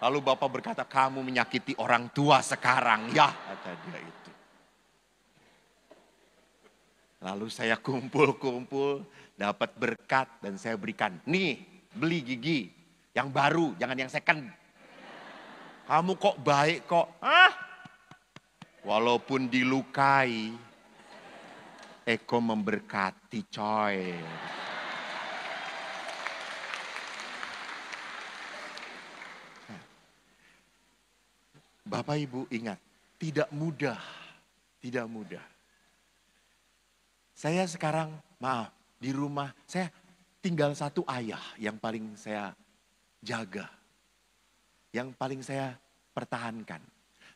Lalu Bapak berkata, kamu menyakiti orang tua sekarang. Ya, kata dia itu. Lalu saya kumpul-kumpul, dapat berkat dan saya berikan. Nih, beli gigi yang baru, jangan yang second. Kamu kok baik kok. Hah? Walaupun dilukai, Eko memberkati coy. Bapak Ibu ingat, tidak mudah, tidak mudah. Saya sekarang, maaf, di rumah saya tinggal satu ayah yang paling saya jaga. Yang paling saya pertahankan.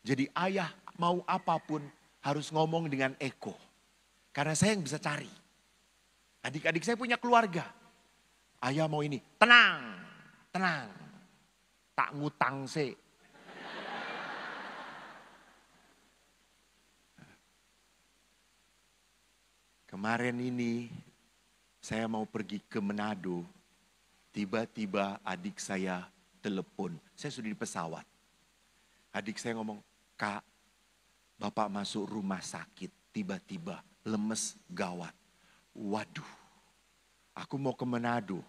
Jadi ayah mau apapun harus ngomong dengan Eko. Karena saya yang bisa cari. Adik-adik saya punya keluarga. Ayah mau ini, tenang, tenang. Tak ngutang sih. Kemarin ini saya mau pergi ke Manado. Tiba-tiba adik saya telepon. Saya sudah di pesawat. Adik saya ngomong, Kak, Bapak masuk rumah sakit. Tiba-tiba lemes gawat. Waduh, aku mau ke Manado.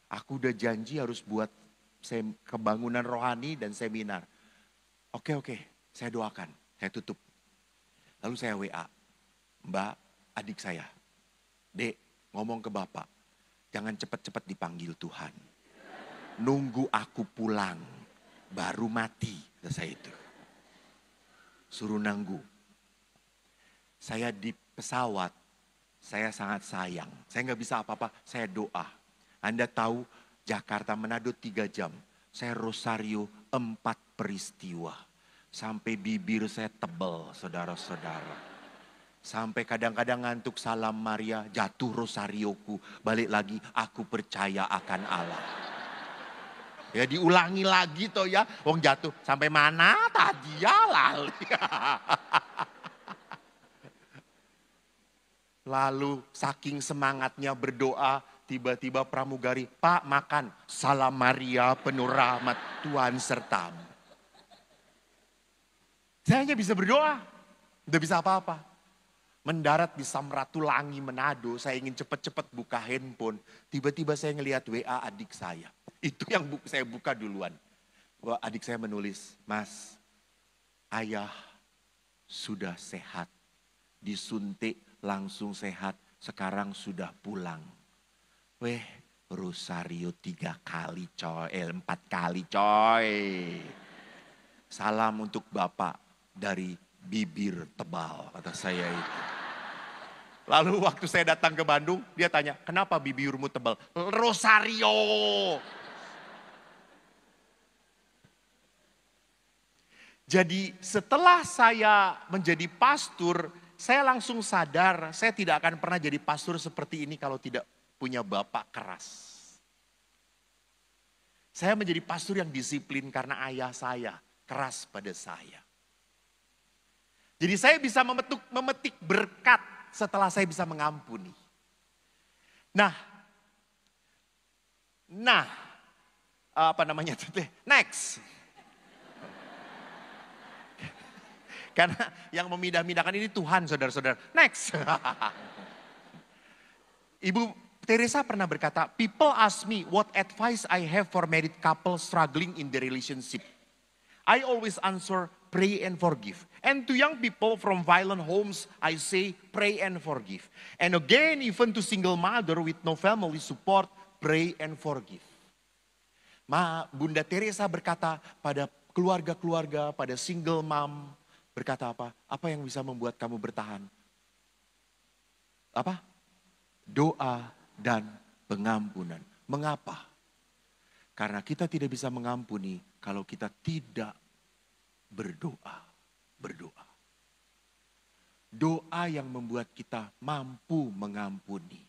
Aku udah janji harus buat kebangunan rohani dan seminar. Oke, saya doakan. Saya tutup. Lalu saya WA. Mbak, adik saya. Dek, ngomong ke Bapak. Jangan cepat-cepat dipanggil Tuhan. Nunggu aku pulang. Baru mati. Kata saya itu. Suruh nunggu. Saya di pesawat. Saya sangat sayang. Saya nggak bisa apa-apa. Saya doa. Anda tahu Jakarta Manado 3 jam. Saya rosario 4 peristiwa. Sampai bibir saya tebal, saudara-saudara. Sampai kadang-kadang ngantuk salam Maria, jatuh rosarioku. Balik lagi, aku percaya akan Allah. Ya diulangi lagi toh ya. Wong jatuh, sampai mana tadi ya lali. Lalu saking semangatnya berdoa, tiba-tiba pramugari, Pak makan. Salam Maria penuh rahmat Tuhan sertamu. Saya hanya bisa berdoa, tidak bisa apa-apa. Mendarat di Samratulangi Manado, saya ingin cepat-cepat buka handphone. Tiba-tiba saya ngelihat WA adik saya. Itu yang saya buka duluan. Adik saya menulis, Mas, ayah sudah sehat. Disuntik langsung sehat, sekarang sudah pulang. Weh, rosario 3 kali coy, 4 kali coy. Salam untuk Bapak dari bibir tebal, kata saya itu. Lalu waktu saya datang ke Bandung, dia tanya, kenapa bibirmu tebal? Rosario. Jadi setelah saya menjadi pastor, saya langsung sadar saya tidak akan pernah jadi pastor seperti ini kalau tidak punya bapak keras. Saya menjadi pastor yang disiplin karena ayah saya keras pada saya. Jadi saya bisa memetik berkat setelah saya bisa mengampuni. Nah, apa namanya itu? Next. Karena yang memidah-midahkan ini Tuhan, saudara-saudara. Next. Ibu Teresa pernah berkata, people ask me what advice I have for married couple struggling in the relationship. I always answer, pray and forgive. And to young people from violent homes, I say, pray and forgive. And again, even to single mother with no family support, pray and forgive. Bunda Teresa berkata pada keluarga-keluarga, pada single mom, berkata apa? Apa yang bisa membuat kamu bertahan? Apa? Doa dan pengampunan. Mengapa? Karena kita tidak bisa mengampuni kalau kita tidak berdoa. Berdoa. Doa yang membuat kita mampu mengampuni.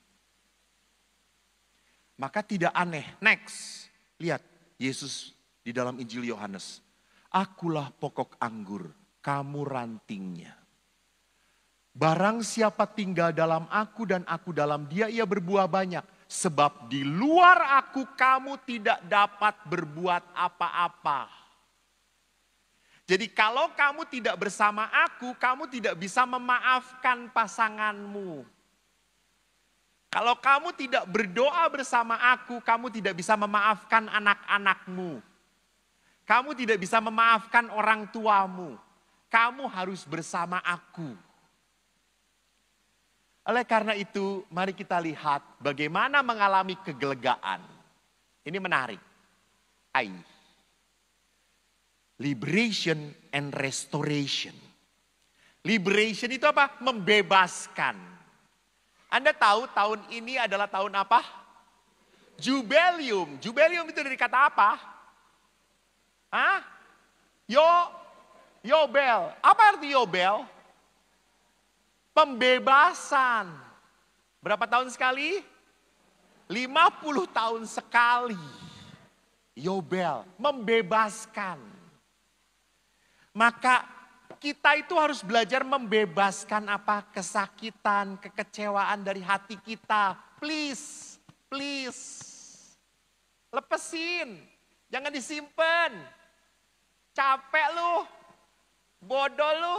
Maka tidak aneh. Next. Lihat Yesus di dalam Injil Yohanes. Akulah pokok anggur, kamu rantingnya. Barang siapa tinggal dalam aku dan aku dalam dia, ia berbuah banyak. Sebab di luar aku kamu tidak dapat berbuat apa-apa. Jadi kalau kamu tidak bersama aku, kamu tidak bisa memaafkan pasanganmu. Kalau kamu tidak berdoa bersama aku, kamu tidak bisa memaafkan anak-anakmu. Kamu tidak bisa memaafkan orang tuamu. Kamu harus bersama aku. Oleh karena itu, mari kita lihat bagaimana mengalami kegelegaan. Ini menarik. Liberation and restoration. Liberation itu apa? Membebaskan. Anda tahu tahun ini adalah tahun apa? Jubileum. Jubileum itu dari kata apa? Hah? Yobel. Apa arti Yobel? Pembebasan. Berapa tahun sekali? 50 tahun sekali. Yobel, membebaskan. Maka kita itu harus belajar membebaskan apa? Kesakitan, kekecewaan dari hati kita. Please, please. Lepesin, jangan disimpan. Capek lu, bodoh lu.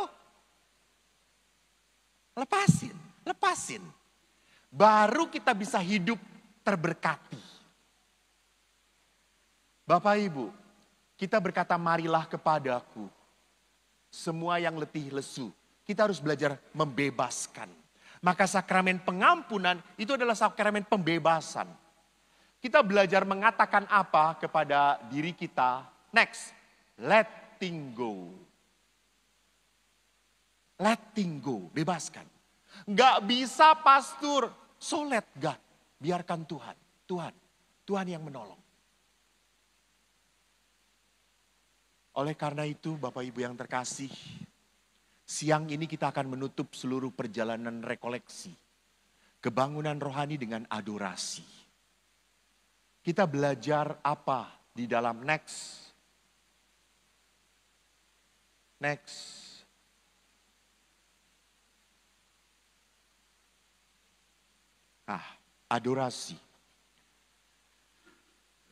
Lepasin, lepasin. Baru kita bisa hidup terberkati. Bapak Ibu, kita berkata marilah kepadaku. Semua yang letih lesu, kita harus belajar membebaskan. Maka sakramen pengampunan itu adalah sakramen pembebasan. Kita belajar mengatakan apa kepada diri kita? Next, letting go. Letting go, bebaskan. Gak bisa pastor, so let God. Biarkan Tuhan, Tuhan yang menolong. Oleh karena itu Bapak Ibu yang terkasih, siang ini kita akan menutup seluruh perjalanan rekoleksi. Kebangunan rohani dengan adorasi. Kita belajar apa di dalam next. Adorasi.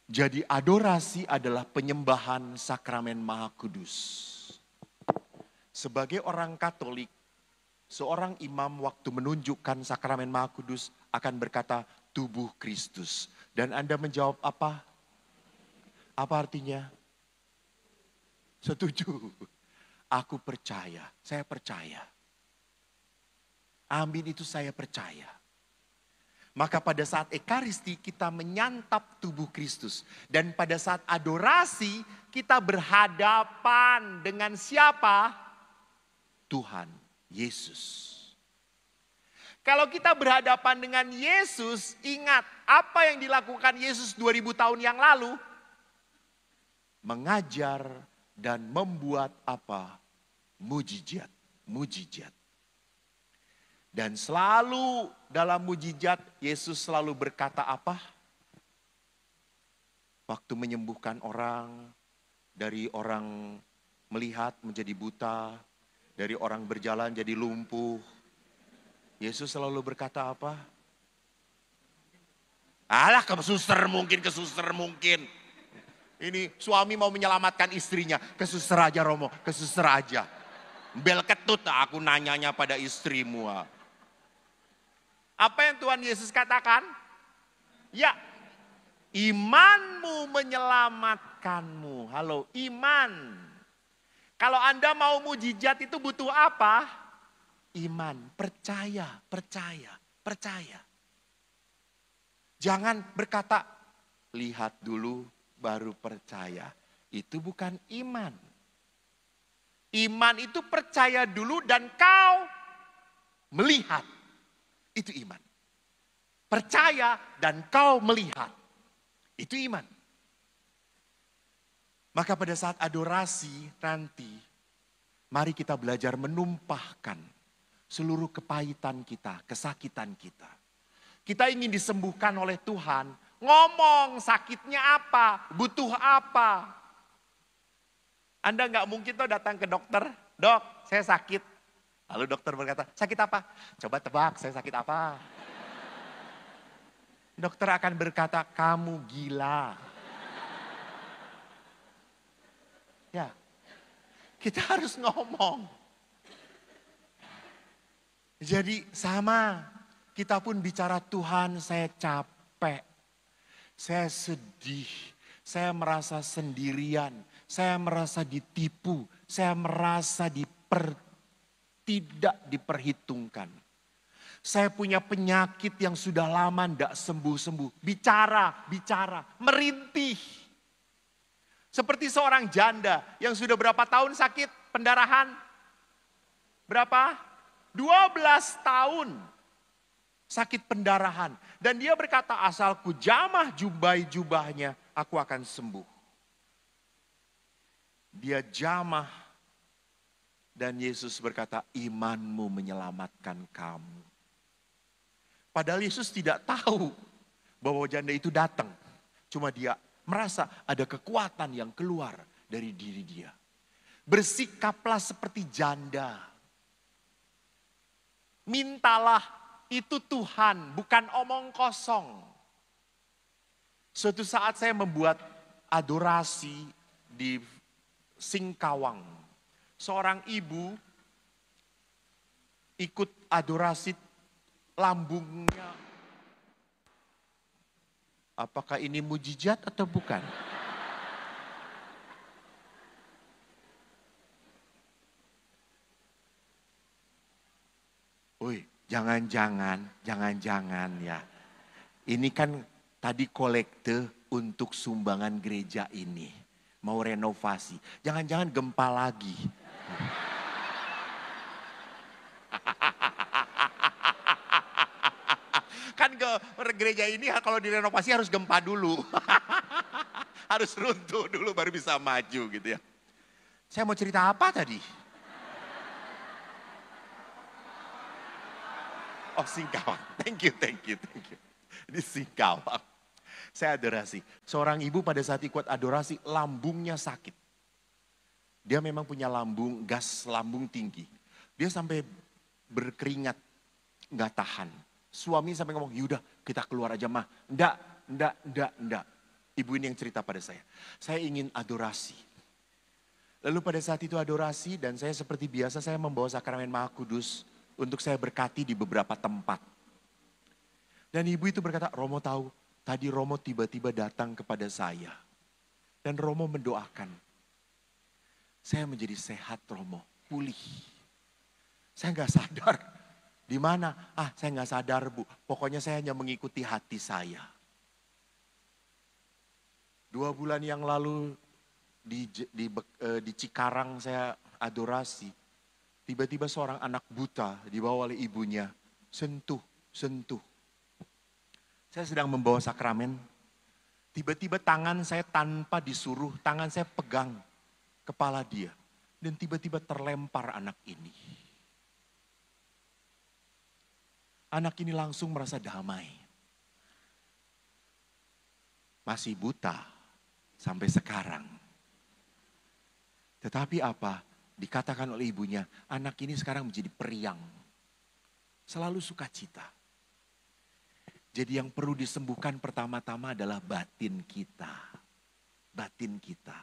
Jadi adorasi adalah penyembahan sakramen Maha Kudus. Sebagai orang Katolik, seorang imam waktu menunjukkan sakramen Maha Kudus akan berkata tubuh Kristus. Dan Anda menjawab apa? Apa artinya? Setuju. Aku percaya, saya percaya. Amin itu saya percaya. Maka pada saat Ekaristi kita menyantap tubuh Kristus. Dan pada saat adorasi kita berhadapan dengan siapa? Tuhan Yesus. Kalau kita berhadapan dengan Yesus, ingat apa yang dilakukan Yesus 2000 tahun yang lalu? Mengajar dan membuat apa? Mujizat. Dan selalu dalam mujizat Yesus selalu berkata apa? Waktu menyembuhkan orang, dari orang melihat menjadi buta, dari orang berjalan jadi lumpuh. Yesus selalu berkata apa? Alah ke suster mungkin. Ini suami mau menyelamatkan istrinya, ke suster aja Romo, ke suster aja. Bel ketut aku nanyanya pada istrimu. Apa yang Tuhan Yesus katakan? Ya, imanmu menyelamatkanmu. Halo, iman. Kalau Anda mau mujizat itu butuh apa? Iman, percaya. Jangan berkata, lihat dulu baru percaya. Itu bukan iman. Iman itu percaya dulu dan kau melihat. Itu iman. Percaya dan kau melihat. Itu iman. Maka pada saat adorasi nanti, mari kita belajar menumpahkan seluruh kepahitan kita, kesakitan kita. Kita ingin disembuhkan oleh Tuhan. Ngomong sakitnya apa, butuh apa. Anda nggak mungkin tuh datang ke dokter, dok saya sakit. Lalu dokter berkata, sakit apa? Coba tebak, saya sakit apa? Dokter akan berkata, kamu gila. Ya, kita harus ngomong. Jadi sama, kita pun bicara, Tuhan saya capek, saya sedih, saya merasa sendirian, saya merasa ditipu, saya merasa tidak diperhitungkan. Saya punya penyakit yang sudah lama tidak sembuh-sembuh. Bicara, merintih. Seperti seorang janda yang sudah berapa tahun sakit pendarahan? Berapa? 12 tahun sakit pendarahan. Dan dia berkata, asalku jamah jubahnya, aku akan sembuh. Dia jamah dan Yesus berkata, imanmu menyelamatkan kamu. Padahal Yesus tidak tahu bahwa janda itu datang. Cuma dia merasa ada kekuatan yang keluar dari diri dia. Bersikaplah seperti janda. Mintalah, itu Tuhan, bukan omong kosong. Suatu saat saya membuat adorasi di Singkawang. Seorang ibu ikut adorasi, lambungnya. Apakah ini mujizat atau bukan? Woi, jangan-jangan ya. Ini kan tadi kolekte untuk sumbangan gereja ini. Mau renovasi. Jangan-jangan gempa lagi. Kan ke gereja ini kalau direnovasi harus gempa dulu. Harus runtuh dulu baru bisa maju gitu ya. Saya mau cerita apa tadi? Oh, Singkawang. Thank you. Ini Singkawang. Saya adorasi. Seorang ibu pada saat ikut adorasi lambungnya sakit. Dia memang punya gas lambung tinggi. Dia sampai berkeringat, nggak tahan. Suami sampai ngomong, yaudah kita keluar aja mah. Enggak. Ibu ini yang cerita pada saya. Saya ingin adorasi. Lalu pada saat itu adorasi dan saya seperti biasa saya membawa sakramen Maha Kudus untuk saya berkati di beberapa tempat. Dan ibu itu berkata, Romo tahu, tadi Romo tiba-tiba datang kepada saya. Dan Romo mendoakan. Saya menjadi sehat Romo, pulih. Saya nggak sadar. Di mana? Saya nggak sadar Bu. Pokoknya saya hanya mengikuti hati saya. 2 bulan yang lalu di Cikarang saya adorasi. Tiba-tiba seorang anak buta dibawa oleh ibunya. Sentuh. Saya sedang membawa sakramen. Tiba-tiba tangan saya tanpa disuruh, tangan saya pegang kepala dia. Dan tiba-tiba terlempar anak ini. Anak ini langsung merasa damai. Masih buta sampai sekarang. Tetapi apa? Dikatakan oleh ibunya, anak ini sekarang menjadi periang. Selalu sukacita. Jadi yang perlu disembuhkan pertama-tama adalah batin kita. Batin kita.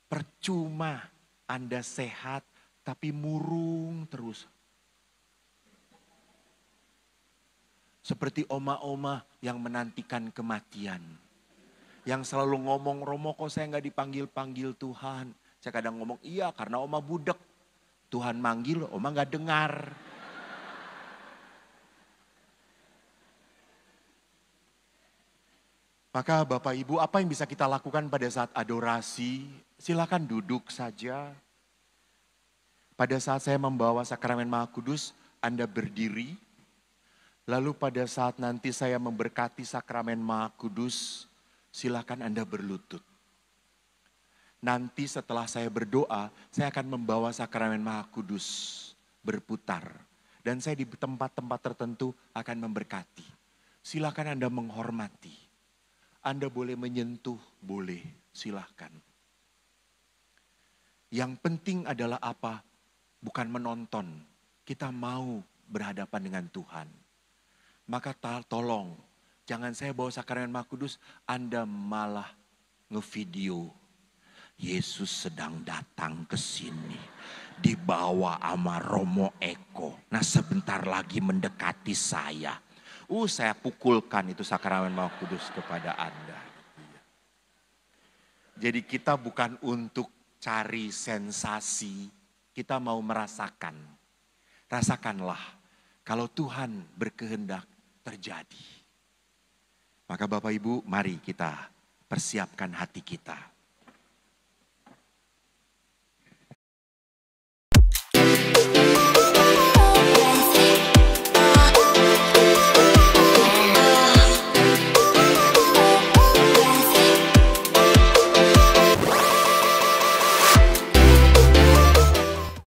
Percuma Anda sehat tapi murung terus. Seperti oma-oma yang menantikan kematian. Yang selalu ngomong, Romo kok saya nggak dipanggil-panggil Tuhan. Saya kadang ngomong, iya karena oma budek. Tuhan manggil, oma nggak dengar. Maka Bapak Ibu, apa yang bisa kita lakukan pada saat adorasi? Silakan duduk saja. Pada saat saya membawa sakramen Maha Kudus, Anda berdiri. Lalu pada saat nanti saya memberkati sakramen Maha Kudus, silakan Anda berlutut. Nanti setelah saya berdoa, saya akan membawa sakramen Maha Kudus berputar. Dan saya di tempat-tempat tertentu akan memberkati. Silakan Anda menghormati. Anda boleh menyentuh, boleh, silakan. Yang penting adalah apa? Bukan menonton. Kita mau berhadapan dengan Tuhan. Maka tolong, jangan saya bawa sakramen Maha Kudus, Anda malah ngevideo. Yesus sedang datang ke sini. dibawa sama Romo Eko. Nah sebentar lagi mendekati saya. Saya pukulkan itu sakramen Maha Kudus kepada Anda. Jadi kita bukan untuk cari sensasi, kita mau merasakan. Rasakanlah kalau Tuhan berkehendak terjadi. Maka Bapak Ibu, mari kita persiapkan hati kita.